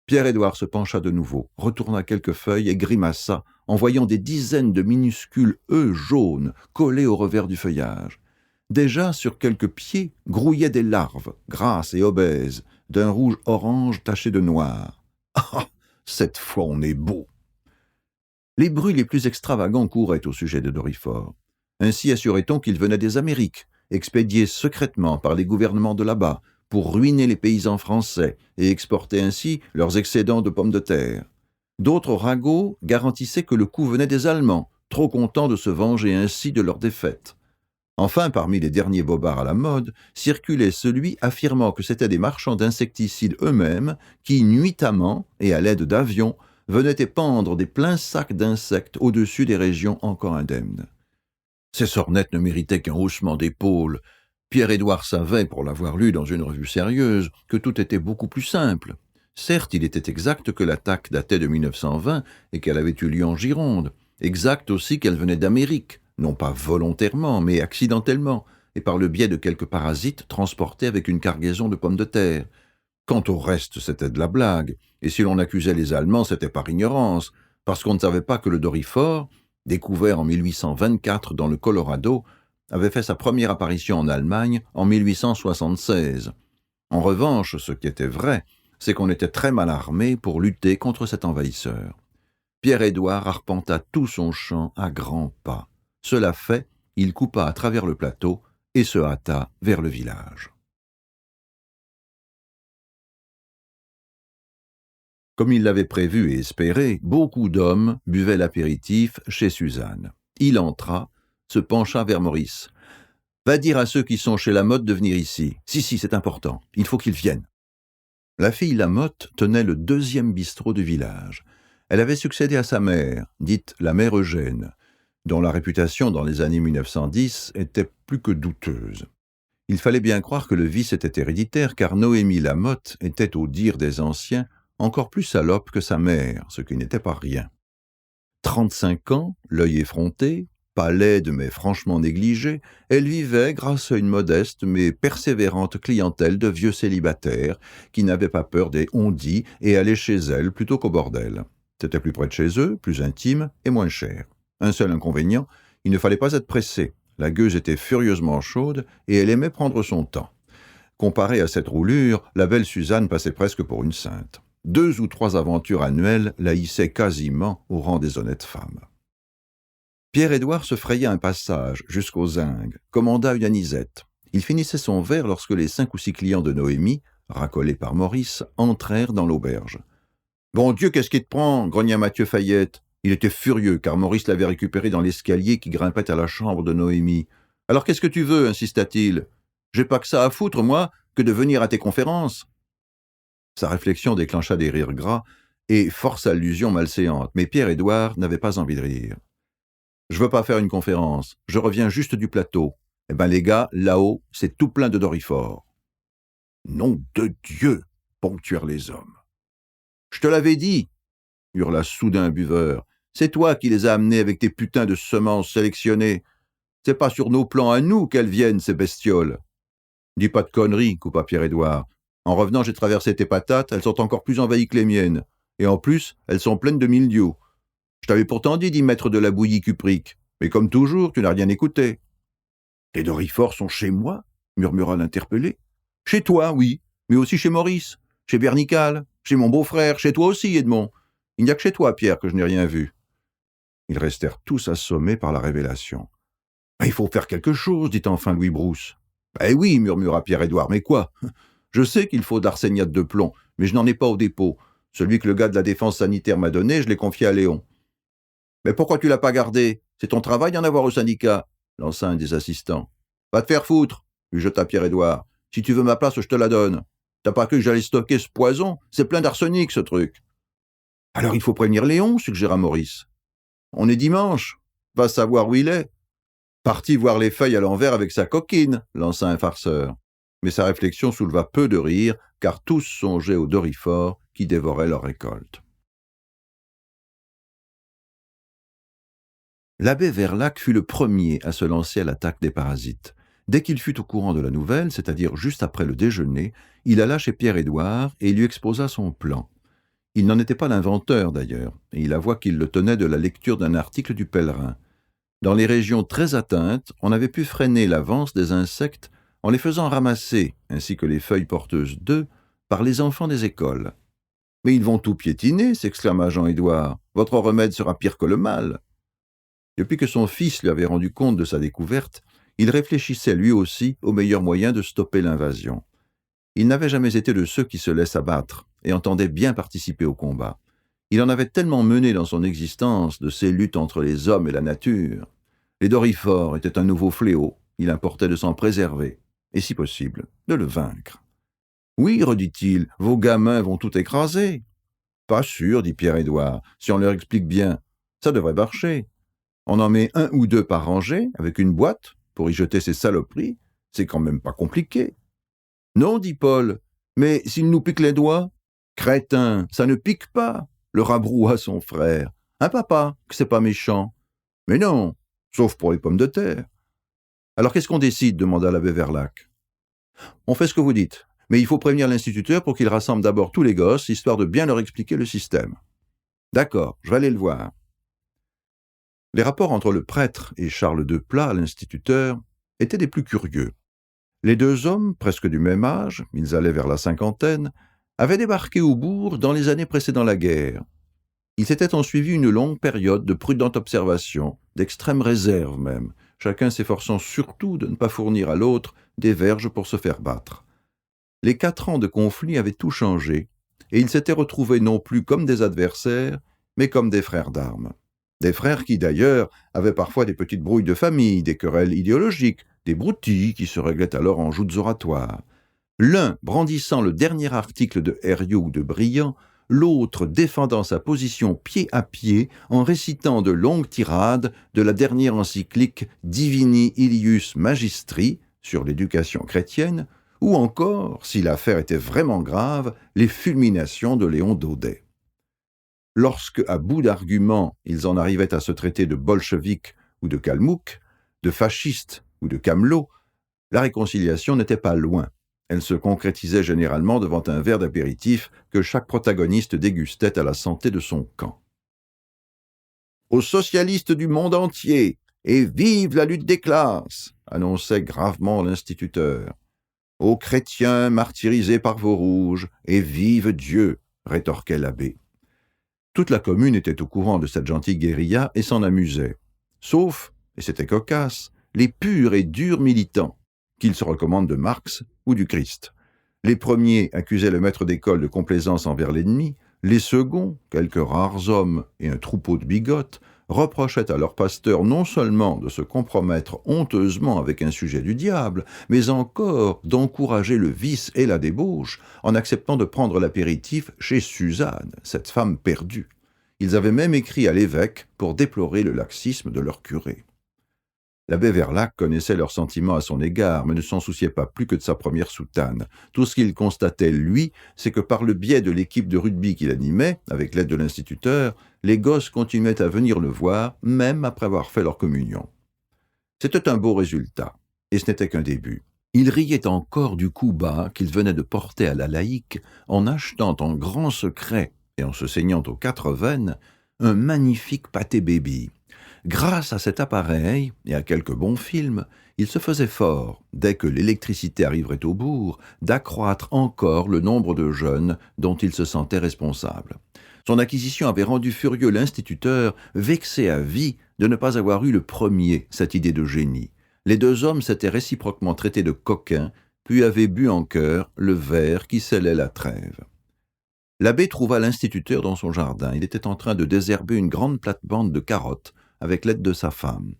Pierre-Édouard se pencha de nouveau, retourna quelques feuilles et grimaça en voyant des dizaines de minuscules œufs jaunes collés au revers du feuillage. Déjà, sur quelques pieds, grouillaient des larves, grasses et obèses, d'un rouge-orange taché de noir. Ah, cette fois on est beau! Les bruits les plus extravagants couraient au sujet de doryphores. Ainsi assurait-on qu'ils venaient des Amériques, expédiés secrètement par les gouvernements de là-bas, pour ruiner les paysans français et exporter ainsi leurs excédents de pommes de terre. D'autres ragots garantissaient que le coup venait des Allemands, trop contents de se venger ainsi de leur défaite. Enfin, parmi les derniers bobards à la mode, circulait celui affirmant que c'étaient des marchands d'insecticides eux-mêmes qui, nuitamment et à l'aide d'avions, venaient épandre des pleins sacs d'insectes au-dessus des régions encore indemnes. Ces sornettes ne méritaient qu'un haussement d'épaules. Pierre-Édouard savait, pour l'avoir lu dans une revue sérieuse, que tout était beaucoup plus simple. Certes, il était exact que l'attaque datait de 1920 et qu'elle avait eu lieu en Gironde. Exact aussi qu'elle venait d'Amérique, non pas volontairement, mais accidentellement, et par le biais de quelques parasites transportés avec une cargaison de pommes de terre. Quant au reste, c'était de la blague, et si l'on accusait les Allemands, c'était par ignorance, parce qu'on ne savait pas que le doryphore, découvert en 1824 dans le Colorado, avait fait sa première apparition en Allemagne en 1876. En revanche, ce qui était vrai, c'est qu'on était très mal armé pour lutter contre cet envahisseur. Pierre-Édouard arpenta tout son champ à grands pas. Cela fait, il coupa à travers le plateau et se hâta vers le village. Comme il l'avait prévu et espéré, beaucoup d'hommes buvaient l'apéritif chez Suzanne. Il entra, se pencha vers Maurice. « Va dire à ceux qui sont chez Lamotte de venir ici. Si, c'est important. Il faut qu'ils viennent. » La fille Lamotte tenait le 2e bistrot du village. Elle avait succédé à sa mère, dite la mère Eugène, dont la réputation dans les années 1910 était plus que douteuse. Il fallait bien croire que le vice était héréditaire, car Noémie Lamotte était, au dire des anciens, encore plus salope que sa mère, ce qui n'était pas rien. 35 ans, l'œil effronté, pas laide mais franchement négligée, elle vivait grâce à une modeste mais persévérante clientèle de vieux célibataires qui n'avaient pas peur des on-dit et allaient chez elle plutôt qu'au bordel. C'était plus près de chez eux, plus intime et moins cher. Un seul inconvénient, il ne fallait pas être pressé. La gueuse était furieusement chaude et elle aimait prendre son temps. Comparée à cette roulure, la belle Suzanne passait presque pour une sainte. 2 ou 3 aventures annuelles la hissaient quasiment au rang des honnêtes femmes. Pierre-Édouard se fraya un passage jusqu'aux Zingues, commanda une anisette. Il finissait son verre lorsque les 5 ou 6 clients de Noémie, racolés par Maurice, entrèrent dans l'auberge. « Bon Dieu, qu'est-ce qui te prend ?» grogna Mathieu Fayette. Il était furieux, car Maurice l'avait récupéré dans l'escalier qui grimpait à la chambre de Noémie. « Alors qu'est-ce que tu veux ?» insista-t-il. « J'ai pas que ça à foutre, moi, que de venir à tes conférences. » Sa réflexion déclencha des rires gras et force allusions malséantes, mais Pierre-Édouard n'avait pas envie de rire. « Je veux pas faire une conférence, je reviens juste du plateau. Eh ben les gars, là-haut, c'est tout plein de doryphores. »« Nom de Dieu !» ponctuèrent les hommes. « Je te l'avais dit !» hurla soudain un buveur. « C'est toi qui les as amenés avec tes putains de semences sélectionnées. C'est pas sur nos plans à nous qu'elles viennent, ces bestioles. »« Dis pas de conneries, » coupa Pierre-Édouard. « En revenant, j'ai traversé tes patates, elles sont encore plus envahies que les miennes. Et en plus, elles sont pleines de mildiou. Je t'avais pourtant dit d'y mettre de la bouillie cuprique, mais comme toujours, tu n'as rien écouté. »« Les doryphores sont chez moi ?» murmura l'interpellé. « Chez toi, oui, mais aussi chez Maurice, chez Bernical, chez mon beau-frère, chez toi aussi, Edmond. Il n'y a que chez toi, Pierre, que je n'ai rien vu. » Ils restèrent tous assommés par la révélation. « Il faut faire quelque chose, dit enfin Louis Brousse. »« Oui, murmura Pierre-Édouard, mais quoi ? Je sais qu'il faut d'arseniate de plomb, mais je n'en ai pas au dépôt. Celui que le gars de la défense sanitaire m'a donné, je l'ai confié à Léon. »« Mais pourquoi tu l'as pas gardé ? C'est ton travail d'en avoir au syndicat, » lança un des assistants. « Va te faire foutre, lui jeta Pierre-Édouard. Si tu veux ma place, je te la donne. T'as pas cru que j'allais stocker ce poison ? C'est plein d'arsenic, ce truc. »« Alors il faut prévenir Léon, suggéra Maurice. »« On est dimanche. Va savoir où il est. »« Parti voir les feuilles à l'envers avec sa coquine, » lança un farceur. Mais sa réflexion souleva peu de rire, car tous songeaient aux doryphores qui dévoraient leur récolte. L'abbé Verlac fut le premier à se lancer à l'attaque des parasites. Dès qu'il fut au courant de la nouvelle, c'est-à-dire juste après le déjeuner, il alla chez Pierre-Édouard et lui exposa son plan. Il n'en était pas l'inventeur d'ailleurs, et il avoua qu'il le tenait de la lecture d'un article du Pèlerin. Dans les régions très atteintes, on avait pu freiner l'avance des insectes en les faisant ramasser, ainsi que les feuilles porteuses d'œufs, par les enfants des écoles. « Mais ils vont tout piétiner !» s'exclama Jean-Édouard. « Votre remède sera pire que le mal. » Depuis que son fils lui avait rendu compte de sa découverte, il réfléchissait lui aussi au meilleur moyen de stopper l'invasion. Il n'avait jamais été de ceux qui se laissent abattre et entendait bien participer au combat. Il en avait tellement mené dans son existence de ces luttes entre les hommes et la nature. Les doryphores étaient un nouveau fléau, il importait de s'en préserver, et si possible, de le vaincre. « Oui, redit-il, vos gamins vont tout écraser. »« Pas sûr, dit Pierre-Édouard, si on leur explique bien. Ça devrait marcher. On en met 1 ou 2 par rangée, avec une boîte, pour y jeter ces saloperies. C'est quand même pas compliqué. »« Non, dit Paul, mais s'ils nous piquent les doigts ? » ?»« Crétin, ça ne pique pas, le rabroua son frère. Hein, papa, que c'est pas méchant. »« Mais non, sauf pour les pommes de terre. »« Alors qu'est-ce qu'on décide ? » demanda l'abbé Verlac. « On fait ce que vous dites, mais il faut prévenir l'instituteur pour qu'il rassemble d'abord tous les gosses, histoire de bien leur expliquer le système. »« D'accord, je vais aller le voir. » Les rapports entre le prêtre et Charles de Plat, l'instituteur, étaient des plus curieux. Les 2 hommes, presque du même âge, ils allaient vers la cinquantaine, avaient débarqué au bourg dans les années précédant la guerre. Ils s'étaient ensuivi une longue période de prudente observation, d'extrême réserve même, chacun s'efforçant surtout de ne pas fournir à l'autre des verges pour se faire battre. Les 4 ans de conflit avaient tout changé, et ils s'étaient retrouvés non plus comme des adversaires, mais comme des frères d'armes. Des frères qui, d'ailleurs, avaient parfois des petites brouilles de famille, des querelles idéologiques, des broutilles qui se réglaient alors en joutes oratoires. L'un brandissant le dernier article de Herriot ou de Briand, l'autre défendant sa position pied à pied en récitant de longues tirades de la dernière encyclique Divini Ilius Magistri sur l'éducation chrétienne, ou encore, si l'affaire était vraiment grave, les fulminations de Léon Daudet. Lorsque, à bout d'arguments, ils en arrivaient à se traiter de bolcheviks ou de kalmouks, de fascistes ou de camelots, la réconciliation n'était pas loin. Elle se concrétisait généralement devant un verre d'apéritif que chaque protagoniste dégustait à la santé de son camp. « Aux socialistes du monde entier, et vive la lutte des classes !» annonçait gravement l'instituteur. « Aux chrétiens martyrisés par vos rouges, et vive Dieu !» rétorquait l'abbé. Toute la commune était au courant de cette gentille guérilla et s'en amusait. Sauf, et c'était cocasse, les purs et durs militants, qu'ils se recommandent de Marx ou du Christ. Les premiers accusaient le maître d'école de complaisance envers l'ennemi, les seconds, quelques rares hommes et un troupeau de bigotes, reprochaient à leur pasteur non seulement de se compromettre honteusement avec un sujet du diable, mais encore d'encourager le vice et la débauche en acceptant de prendre l'apéritif chez Suzanne, cette femme perdue. Ils avaient même écrit à l'évêque pour déplorer le laxisme de leur curé. L'abbé Verlac connaissait leurs sentiments à son égard, mais ne s'en souciait pas plus que de sa première soutane. Tout ce qu'il constatait, lui, c'est que par le biais de l'équipe de rugby qu'il animait, avec l'aide de l'instituteur, les gosses continuaient à venir le voir, même après avoir fait leur communion. C'était un beau résultat, et ce n'était qu'un début. Il riait encore du coup bas qu'il venait de porter à la laïque en achetant en grand secret, et en se saignant aux 4 veines, un magnifique pâté baby. Grâce à cet appareil et à quelques bons films, il se faisait fort, dès que l'électricité arriverait au bourg, d'accroître encore le nombre de jeunes dont il se sentait responsable. Son acquisition avait rendu furieux l'instituteur, vexé à vie de ne pas avoir eu le premier cette idée de génie. Les 2 hommes s'étaient réciproquement traités de coquins, puis avaient bu en chœur le verre qui scellait la trêve. L'abbé trouva l'instituteur dans son jardin. Il était en train de désherber une grande plate-bande de carottes, avec l'aide de sa femme.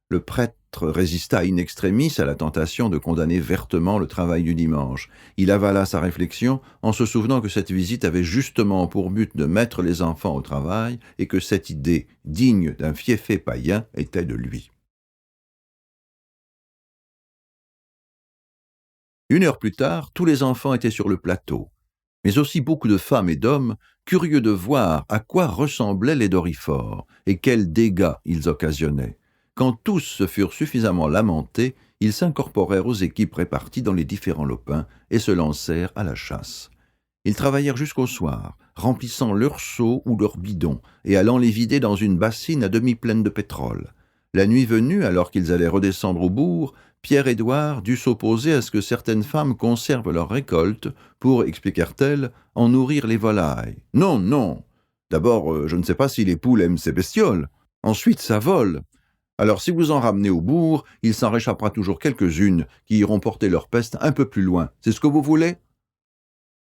Le prêtre résista in extremis à la tentation de condamner vertement le travail du dimanche. Il avala sa réflexion en se souvenant que cette visite avait justement pour but de mettre les enfants au travail et que cette idée, digne d'un fiefé païen, était de lui. 1 heure plus tard, tous les enfants étaient sur le plateau, mais aussi beaucoup de femmes et d'hommes, curieux de voir à quoi ressemblaient les doryphores et quels dégâts ils occasionnaient. Quand tous se furent suffisamment lamentés, ils s'incorporèrent aux équipes réparties dans les différents lopins et se lancèrent à la chasse. Ils travaillèrent jusqu'au soir, remplissant leurs seaux ou leurs bidons et allant les vider dans une bassine à demi pleine de pétrole. La nuit venue, alors qu'ils allaient redescendre au bourg, Pierre-Édouard dut s'opposer à ce que certaines femmes conservent leur récolte pour, expliquèrent-elles, en nourrir les volailles. « Non, non. D'abord, je ne sais pas si les poules aiment ces bestioles. Ensuite, ça vole. Alors si vous en ramenez au bourg, il s'en réchappera toujours quelques-unes qui iront porter leur peste un peu plus loin. C'est ce que vous voulez ?»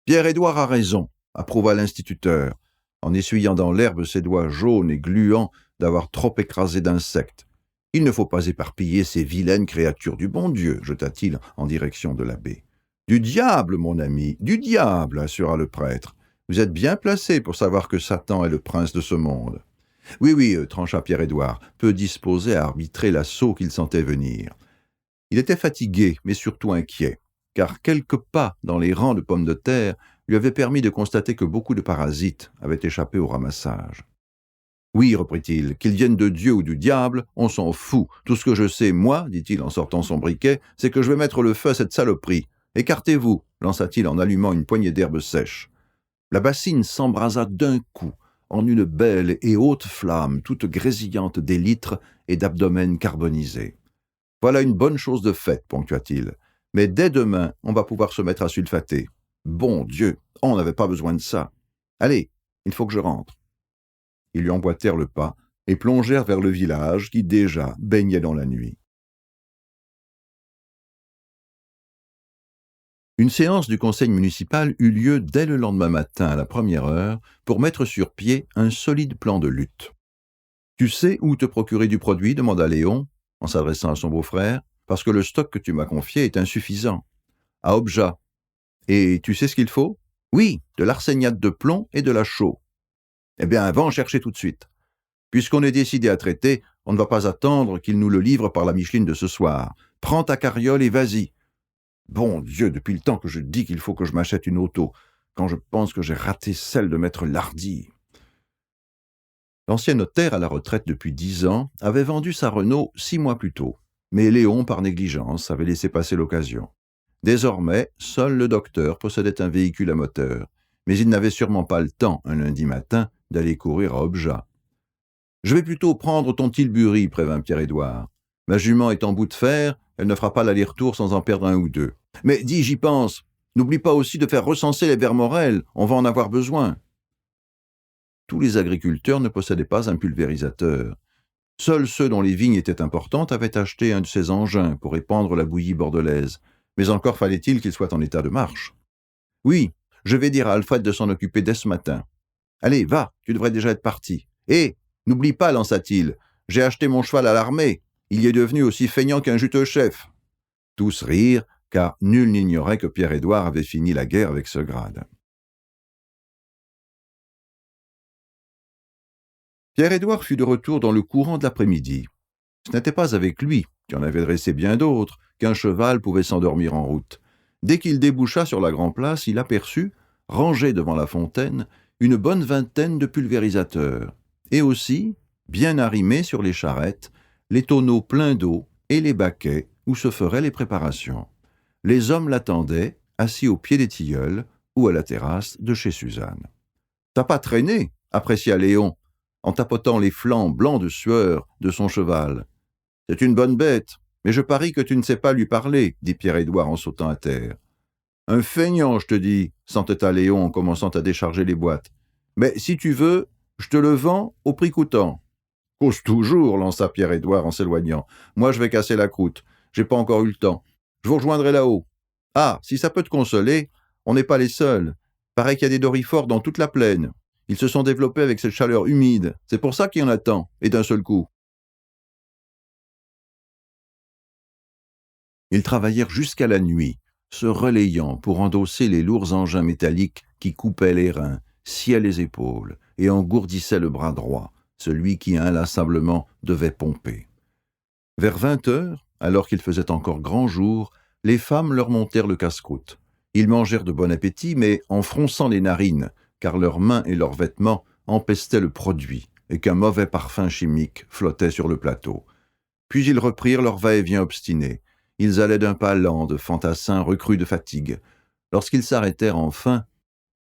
Pierre-Édouard a raison, approuva l'instituteur, en essuyant dans l'herbe ses doigts jaunes et gluants d'avoir trop écrasé d'insectes. Il ne faut pas éparpiller ces vilaines créatures du bon Dieu, jeta-t-il en direction de l'abbé. Du diable, mon ami, du diable, assura le prêtre. Vous êtes bien placé pour savoir que Satan est le prince de ce monde. Oui, oui, trancha Pierre-Édouard, peu disposé à arbitrer l'assaut qu'il sentait venir. Il était fatigué, mais surtout inquiet, car quelques pas dans les rangs de pommes de terre lui avaient permis de constater que beaucoup de parasites avaient échappé au ramassage. Oui, reprit-il, qu'ils viennent de Dieu ou du diable, on s'en fout. Tout ce que je sais, moi, dit-il en sortant son briquet, c'est que je vais mettre le feu à cette saloperie. Écartez-vous, lança-t-il en allumant une poignée d'herbes sèches. La bassine s'embrasa d'un coup, en une belle et haute flamme, toute grésillante d'élytres et d'abdomen carbonisé. Voilà une bonne chose de faite, ponctua-t-il. Mais dès demain, on va pouvoir se mettre à sulfater. Bon Dieu, on n'avait pas besoin de ça. Allez, il faut que je rentre. Ils lui emboîtèrent le pas et plongèrent vers le village qui déjà baignait dans la nuit. Une séance du conseil municipal eut lieu dès le lendemain matin à la première heure pour mettre sur pied un solide plan de lutte. « Tu sais où te procurer du produit ?» demanda Léon, en s'adressant à son beau-frère, « parce que le stock que tu m'as confié est insuffisant. »« À Obja. »« Et tu sais ce qu'il faut ?»« Oui, de l'arséniate de plomb et de la chaux. »« Eh bien, va en chercher tout de suite. Puisqu'on est décidé à traiter, on ne va pas attendre qu'il nous le livre par la Micheline de ce soir. Prends ta carriole et vas-y. Bon Dieu, depuis le temps que je dis qu'il faut que je m'achète une auto, quand je pense que j'ai raté celle de maître Lardy. » L'ancien notaire à la retraite depuis 10 ans avait vendu sa Renault 6 mois plus tôt, mais Léon, par négligence, avait laissé passer l'occasion. Désormais, seul le docteur possédait un véhicule à moteur, mais il n'avait sûrement pas le temps, un lundi matin, d'aller courir à Obja. « Je vais plutôt prendre ton tilbury, prévint Pierre-Édouard. Ma jument est en bout de fer, elle ne fera pas l'aller-retour sans en perdre un ou deux. Mais dis, j'y pense, n'oublie pas aussi de faire recenser les vermorelles, on va en avoir besoin. » Tous les agriculteurs ne possédaient pas un pulvérisateur. Seuls ceux dont les vignes étaient importantes avaient acheté un de ces engins pour épandre la bouillie bordelaise, mais encore fallait-il qu'il soit en état de marche. « Oui, je vais dire à Alfred de s'en occuper dès ce matin. Allez, va, tu devrais déjà être parti. Et n'oublie pas, lança-t-il, j'ai acheté mon cheval à l'armée. Il y est devenu aussi feignant qu'un juteux-chef. » Tous rirent, car nul n'ignorait que Pierre-Édouard avait fini la guerre avec ce grade. Pierre-Édouard fut de retour dans le courant de l'après-midi. Ce n'était pas avec lui, qui en avait dressé bien d'autres, qu'un cheval pouvait s'endormir en route. Dès qu'il déboucha sur la Grand-Place, il aperçut, rangés devant la fontaine, une bonne vingtaine de pulvérisateurs, et aussi, bien arrimés sur les charrettes, les tonneaux pleins d'eau et les baquets où se feraient les préparations. Les hommes l'attendaient, assis au pied des tilleuls ou à la terrasse de chez Suzanne. « T'as pas traîné ?» apprécia Léon, en tapotant les flancs blancs de sueur de son cheval. « C'est une bonne bête, mais je parie que tu ne sais pas lui parler, » dit Pierre-Édouard en sautant à terre. « Un feignant, je te dis, » s'entêta Léon en commençant à décharger les boîtes. « Mais si tu veux, je te le vends au prix coûtant. »« Cause toujours, » lança Pierre-Édouard en s'éloignant. « Moi, je vais casser la croûte. J'ai pas encore eu le temps. Je vous rejoindrai là-haut. Ah, si ça peut te consoler, on n'est pas les seuls. Paraît qu'il y a des dorifores dans toute la plaine. Ils se sont développés avec cette chaleur humide. C'est pour ça qu'il y en a tant, et d'un seul coup. » Ils travaillèrent jusqu'à la nuit, se relayant pour endosser les lourds engins métalliques qui coupaient les reins, sciaient les épaules et engourdissaient le bras droit, celui qui inlassablement devait pomper. Vers 20 heures, alors qu'il faisait encore grand jour, les femmes leur montèrent le casse-croûte. Ils mangèrent de bon appétit, mais en fronçant les narines, car leurs mains et leurs vêtements empestaient le produit et qu'un mauvais parfum chimique flottait sur le plateau. Puis ils reprirent leur va-et-vient obstiné. Ils allaient d'un pas lent, de fantassins recrus de fatigue. Lorsqu'ils s'arrêtèrent enfin,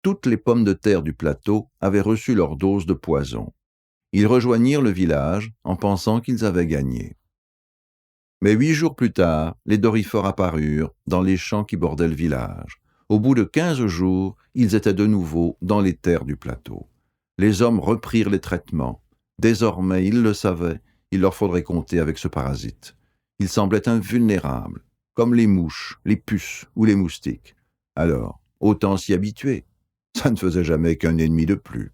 toutes les pommes de terre du plateau avaient reçu leur dose de poison. Ils rejoignirent le village en pensant qu'ils avaient gagné. Mais 8 jours plus tard, les dorifores apparurent dans les champs qui bordaient le village. Au bout de 15 jours, ils étaient de nouveau dans les terres du plateau. Les hommes reprirent les traitements. Désormais, ils le savaient, il leur faudrait compter avec ce parasite. Ils semblaient invulnérables, comme les mouches, les puces ou les moustiques. Alors, autant s'y habituer. Ça ne faisait jamais qu'un ennemi de plus.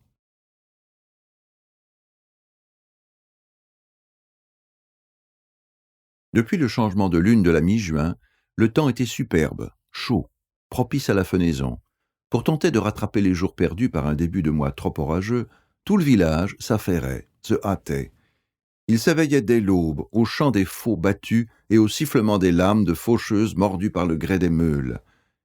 Depuis le changement de lune de la mi-juin, le temps était superbe, chaud, propice à la fenaison. Pour tenter de rattraper les jours perdus par un début de mois trop orageux, tout le village s'affairait, se hâtait. Il s'éveillait dès l'aube, au chant des faux battus et au sifflement des lames de faucheuses mordues par le grès des meules,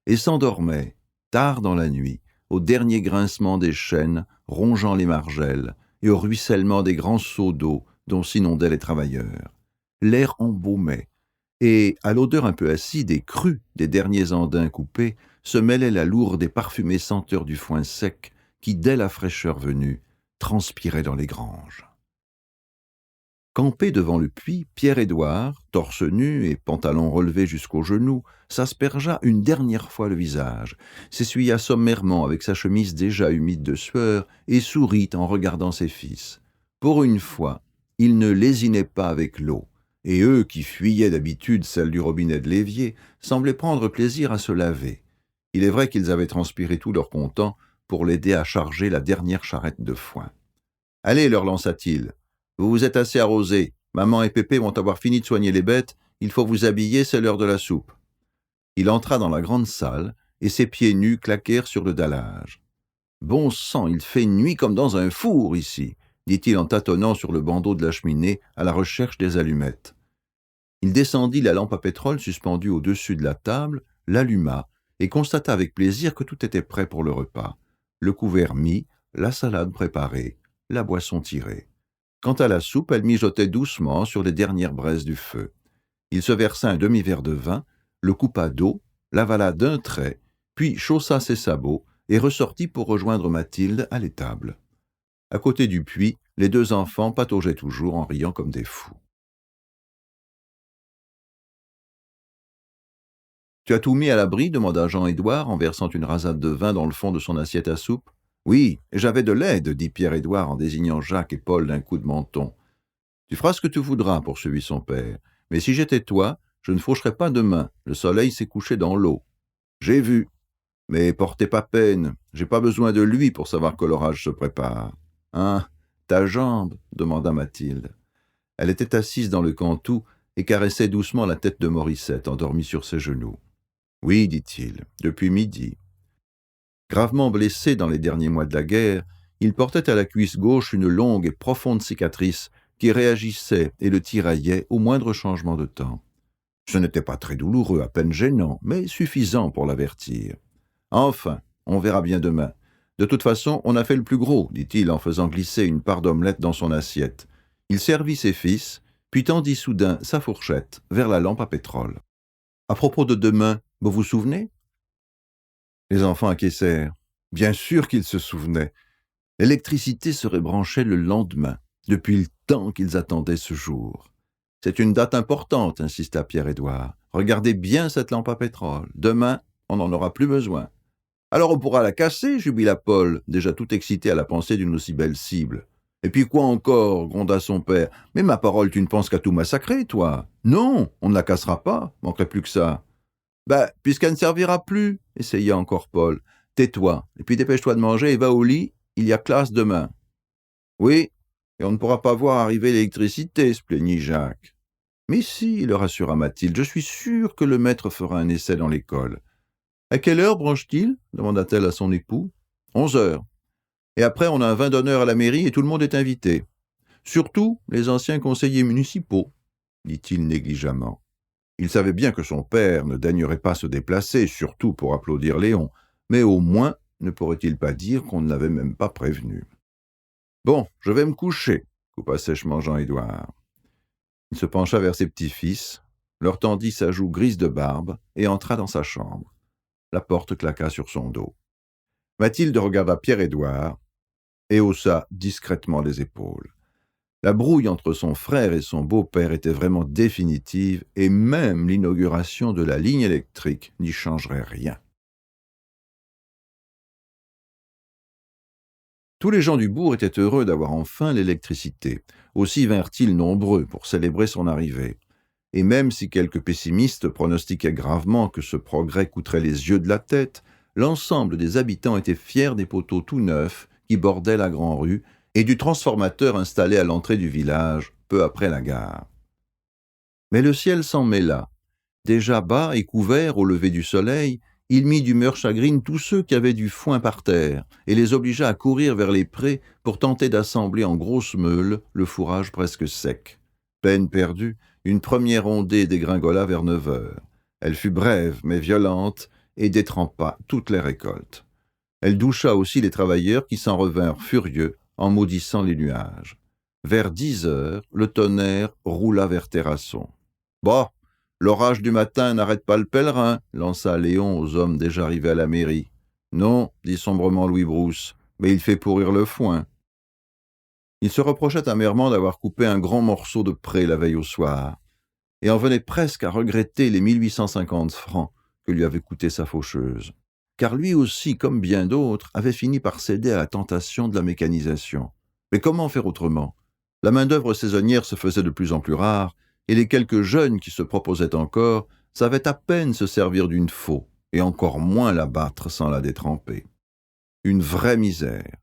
et s'endormait, tard dans la nuit, au dernier grincement des chaînes rongeant les margelles et au ruissellement des grands seaux d'eau dont s'inondaient les travailleurs. L'air embaumait, et à l'odeur un peu acide et crue des derniers andins coupés se mêlait la lourde et parfumée senteur du foin sec qui, dès la fraîcheur venue, transpirait dans les granges. Campé devant le puits, Pierre-Édouard, torse nu et pantalon relevé jusqu'aux genoux, s'aspergea une dernière fois le visage, s'essuya sommairement avec sa chemise déjà humide de sueur et sourit en regardant ses fils. Pour une fois, il ne lésinait pas avec l'eau, et eux qui fuyaient d'habitude celle du robinet de l'évier semblaient prendre plaisir à se laver. Il est vrai qu'ils avaient transpiré tout leur content pour l'aider à charger la dernière charrette de foin. « Allez, leur lança-t-il, vous vous êtes assez arrosés. Maman et Pépé vont avoir fini de soigner les bêtes. Il faut vous habiller, c'est l'heure de la soupe. » Il entra dans la grande salle, et ses pieds nus claquèrent sur le dallage. « Bon sang, il fait nuit comme dans un four ici, » dit-il en tâtonnant sur le bandeau de la cheminée à la recherche des allumettes. Il descendit la lampe à pétrole suspendue au-dessus de la table, l'alluma, et constata avec plaisir que tout était prêt pour le repas. Le couvert mis, la salade préparée, la boisson tirée. Quant à la soupe, elle mijotait doucement sur les dernières braises du feu. Il se versa un demi-verre de vin, le coupa d'eau, l'avala d'un trait, puis chaussa ses sabots et ressortit pour rejoindre Mathilde à l'étable. À côté du puits, les deux enfants pataugeaient toujours en riant comme des fous. « Tu as tout mis à l'abri » demanda Jean-Édouard en versant une rasade de vin dans le fond de son assiette à soupe. « Oui, et j'avais de l'aide, » dit Pierre-Édouard en désignant Jacques et Paul d'un coup de menton. « Tu feras ce que tu voudras, » poursuivit son père. « Mais si j'étais toi, je ne faucherais pas demain. Le soleil s'est couché dans l'eau. »« J'ai vu. Mais portez pas peine. J'ai pas besoin de lui pour savoir que l'orage se prépare. »« Hein, ta jambe ?» demanda Mathilde. Elle était assise dans le cantou et caressait doucement la tête de Morissette, endormie sur ses genoux. « Oui, dit-il, depuis midi. » Gravement blessé dans les derniers mois de la guerre, il portait à la cuisse gauche une longue et profonde cicatrice qui réagissait et le tiraillait au moindre changement de temps. Ce n'était pas très douloureux, à peine gênant, mais suffisant pour l'avertir. « Enfin, on verra bien demain. De toute façon, on a fait le plus gros, dit-il en faisant glisser une part d'omelette dans son assiette. Il servit ses fils, puis tendit soudain sa fourchette vers la lampe à pétrole. « À propos de demain, vous vous souvenez ?» Les enfants acquiescèrent. Bien sûr qu'ils se souvenaient. L'électricité serait branchée le lendemain, depuis le temps qu'ils attendaient ce jour. « C'est une date importante, » insista Pierre-Édouard. « Regardez bien cette lampe à pétrole. Demain, on n'en aura plus besoin. »« Alors on pourra la casser, » jubila Paul, déjà tout excité à la pensée d'une aussi belle cible. « Et puis quoi encore ?» gronda son père. « Mais ma parole, tu ne penses qu'à tout massacrer, toi. Non, on ne la cassera pas, manquerait plus que ça. »« Puisqu'elle ne servira plus, » essaya encore Paul. « Tais-toi, et puis dépêche-toi de manger et va au lit, il y a classe demain. »« Oui, et on ne pourra pas voir arriver l'électricité, » se plaignit Jacques. « Mais si, » le rassura Mathilde, « je suis sûr que le maître fera un essai dans l'école. »« À quelle heure branche-t-il » demanda-t-elle à son époux. « 11h. Et après, on a un vin d'honneur à la mairie et tout le monde est invité. Surtout les anciens conseillers municipaux, » dit-il négligemment. Il savait bien que son père ne daignerait pas se déplacer, surtout pour applaudir Léon, mais au moins ne pourrait-il pas dire qu'on ne l'avait même pas prévenu. « Bon, je vais me coucher, » coupa sèchement Jean-Édouard. Il se pencha vers ses petits-fils, leur tendit sa joue grise de barbe et entra dans sa chambre. La porte claqua sur son dos. Mathilde regarda Pierre-Édouard et haussa discrètement les épaules. La brouille entre son frère et son beau-père était vraiment définitive et même l'inauguration de la ligne électrique n'y changerait rien. Tous les gens du bourg étaient heureux d'avoir enfin l'électricité. Aussi vinrent-ils nombreux pour célébrer son arrivée. Et même si quelques pessimistes pronostiquaient gravement que ce progrès coûterait les yeux de la tête, l'ensemble des habitants étaient fiers des poteaux tout neufs qui bordaient la grande rue et du transformateur installé à l'entrée du village, peu après la gare. Mais le ciel s'en mêla. Déjà bas et couvert au lever du soleil, il mit d'humeur chagrine tous ceux qui avaient du foin par terre et les obligea à courir vers les prés pour tenter d'assembler en grosses meules le fourrage presque sec. Peine perdue, une première ondée dégringola vers 9 heures. Elle fut brève mais violente et détrempa toutes les récoltes. Elle doucha aussi les travailleurs qui s'en revinrent furieux en maudissant les nuages. Vers 10 heures, le tonnerre roula vers Terrasson. « Bah, l'orage du matin n'arrête pas le pèlerin, lança Léon aux hommes déjà arrivés à la mairie. Non, dit sombrement Louis Brousse, mais il fait pourrir le foin. Il se reprochait amèrement d'avoir coupé un grand morceau de pré la veille au soir, et en venait presque à regretter les 1850 francs que lui avait coûté sa faucheuse. Car lui aussi, comme bien d'autres, avait fini par céder à la tentation de la mécanisation. Mais comment faire autrement ? La main-d'œuvre saisonnière se faisait de plus en plus rare, et les quelques jeunes qui se proposaient encore savaient à peine se servir d'une faux, et encore moins la battre sans la détremper. Une vraie misère.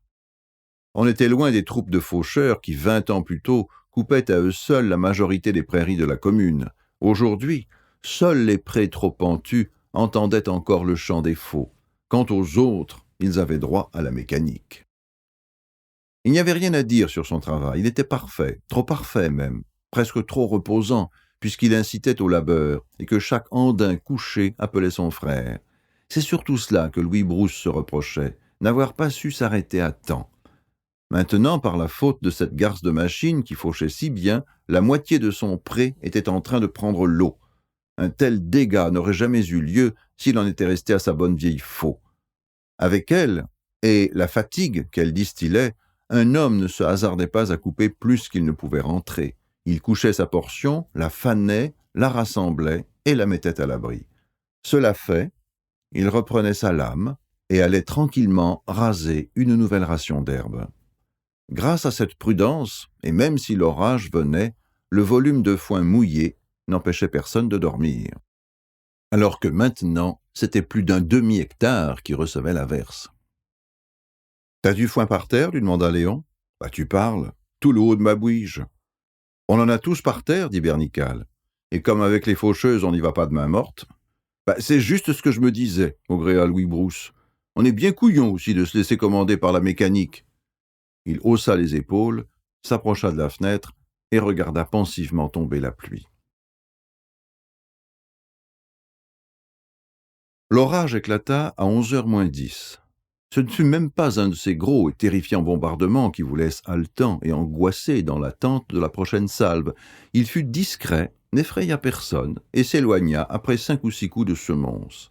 On était loin des troupes de faucheurs qui, 20 ans plus tôt, coupaient à eux seuls la majorité des prairies de la commune. Aujourd'hui, seuls les prés trop pentus entendaient encore le chant des faux. Quant aux autres, ils avaient droit à la mécanique. Il n'y avait rien à dire sur son travail, il était parfait, trop parfait même, presque trop reposant, puisqu'il incitait au labeur, et que chaque andin couché appelait son frère. C'est surtout cela que Louis Brousse se reprochait, n'avoir pas su s'arrêter à temps. Maintenant, par la faute de cette garce de machine qui fauchait si bien, la moitié de son pré était en train de prendre l'eau. Un tel dégât n'aurait jamais eu lieu s'il en était resté à sa bonne vieille faux. Avec elle, et la fatigue qu'elle distillait, un homme ne se hasardait pas à couper plus qu'il ne pouvait rentrer. Il couchait sa portion, la fanait, la rassemblait et la mettait à l'abri. Cela fait, il reprenait sa lame et allait tranquillement raser une nouvelle ration d'herbe. Grâce à cette prudence, et même si l'orage venait, le volume de foin mouillé n'empêchait personne de dormir. Alors que maintenant, c'était plus d'un demi-hectare qui recevait l'averse. « T'as du foin par terre ?» lui demanda Léon. « Bah tu parles, tout le haut de ma bouige. »« On en a tous par terre, dit Bernical. Et comme avec les faucheuses, on n'y va pas de main morte. »« Bah c'est juste ce que je me disais, » maugréa Louis Brousse. « On est bien couillon aussi de se laisser commander par la mécanique. » Il haussa les épaules, s'approcha de la fenêtre et regarda pensivement tomber la pluie. L'orage éclata à 11h moins 10. Ce ne fut même pas un de ces gros et terrifiants bombardements qui vous laissent haletant et angoissé dans l'attente de la prochaine salve. Il fut discret, n'effraya personne et s'éloigna après 5 ou 6 coups de semonce.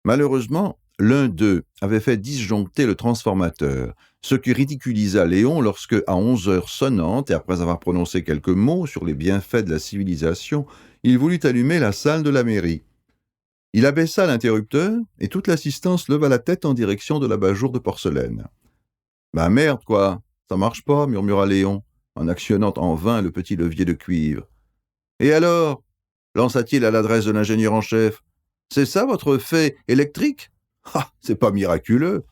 Malheureusement, l'un d'eux avait fait disjoncter le transformateur, ce qui ridiculisa Léon lorsque, à 11h sonnantes et après avoir prononcé quelques mots sur les bienfaits de la civilisation, il voulut allumer la salle de la mairie. Il abaissa l'interrupteur et toute l'assistance leva la tête en direction de l'abat-jour de porcelaine. « Bah merde, quoi, ça marche pas, » murmura Léon, en actionnant en vain le petit levier de cuivre. « Et alors ?» lança-t-il à l'adresse de l'ingénieur en chef. « C'est ça votre fait électrique ? Ah, c'est pas miraculeux.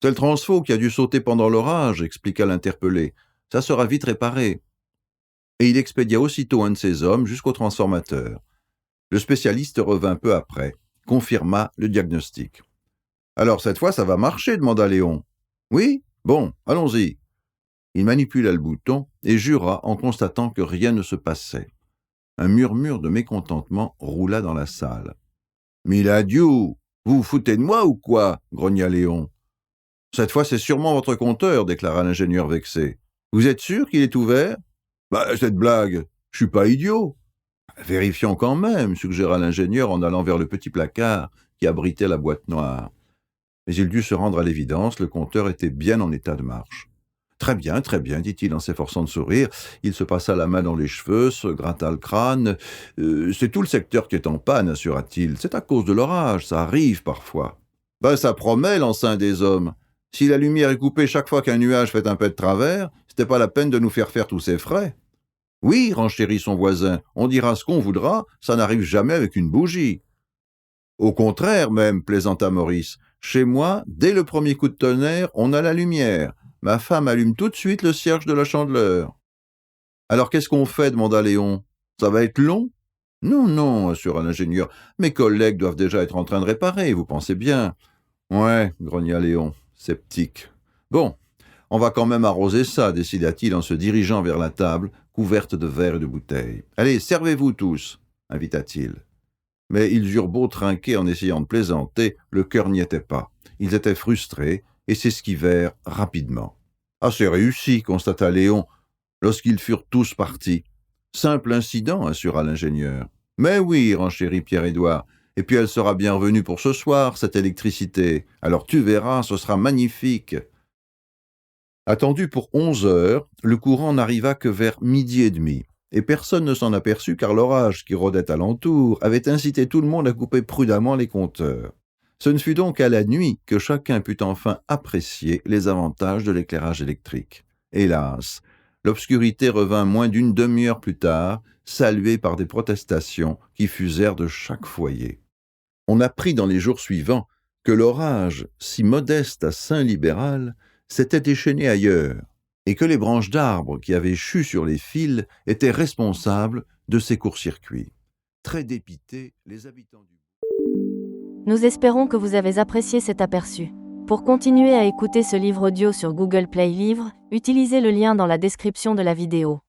C'est le transfo qui a dû sauter pendant l'orage, » expliqua l'interpellé. « Ça sera vite réparé. » Et il expédia aussitôt un de ses hommes jusqu'au transformateur. Le spécialiste revint peu après, confirma le diagnostic. « Alors cette fois, ça va marcher ?» demanda Léon. « Oui ? Bon, allons-y. » Il manipula le bouton et jura en constatant que rien ne se passait. Un murmure de mécontentement roula dans la salle. « Miladiou, vous vous foutez de moi ou quoi ?» grogna Léon. « Cette fois, c'est sûrement votre compteur, » déclara l'ingénieur vexé. « Vous êtes sûr qu'il est ouvert ?»« Bah, cette blague, je suis pas idiot. » « Vérifions quand même, » suggéra l'ingénieur en allant vers le petit placard qui abritait la boîte noire. Mais il dut se rendre à l'évidence, le compteur était bien en état de marche. « Très bien, dit-il en s'efforçant de sourire. Il se passa la main dans les cheveux, se gratta le crâne. « C'est tout le secteur qui est en panne, assura-t-il. C'est à cause de l'orage, ça arrive parfois. »« Ben, ça promet, lança un des hommes. Si la lumière est coupée chaque fois qu'un nuage fait un pas de travers, c'était pas la peine de nous faire tous ces frais. » « Oui, renchérit son voisin, on dira ce qu'on voudra, ça n'arrive jamais avec une bougie. »« Au contraire même, plaisanta Maurice, chez moi, dès le premier coup de tonnerre, on a la lumière. Ma femme allume tout de suite le cierge de la chandeleur. »« Alors qu'est-ce qu'on fait ?» demanda Léon. Ça va être long? Non, non, assura l'ingénieur. Mes collègues doivent déjà être en train de réparer, vous pensez bien. Ouais, grogna Léon, sceptique. Bon, on va quand même arroser ça, décida-t-il en se dirigeant vers la table, couverte de verres et de bouteilles. Allez, servez-vous tous, invita-t-il. Mais ils eurent beau trinquer en essayant de plaisanter, le cœur n'y était pas. Ils étaient frustrés et s'esquivèrent rapidement. Ah, c'est réussi, constata Léon, lorsqu'ils furent tous partis. Simple incident, assura l'ingénieur. Mais oui, renchérit Pierre-Édouard, et puis elle sera bien revenue pour ce soir, cette électricité. Alors tu verras, ce sera magnifique. Attendu pour 11 heures, le courant n'arriva que vers 12h30, et personne ne s'en aperçut car l'orage qui rôdait alentour avait incité tout le monde à couper prudemment les compteurs. Ce ne fut donc à la nuit que chacun put enfin apprécier les avantages de l'éclairage électrique. Hélas, l'obscurité revint moins d'une demi-heure plus tard, saluée par des protestations qui fusèrent de chaque foyer. On apprit dans les jours suivants que l'orage, si modeste à Saint-Libéral, s'était déchaîné ailleurs, et que les branches d'arbres qui avaient chu sur les fils étaient responsables de ces courts-circuits. Très dépités, les habitants du... Nous espérons que vous avez apprécié cet aperçu. Pour continuer à écouter ce livre audio sur Google Play Livres, utilisez le lien dans la description de la vidéo.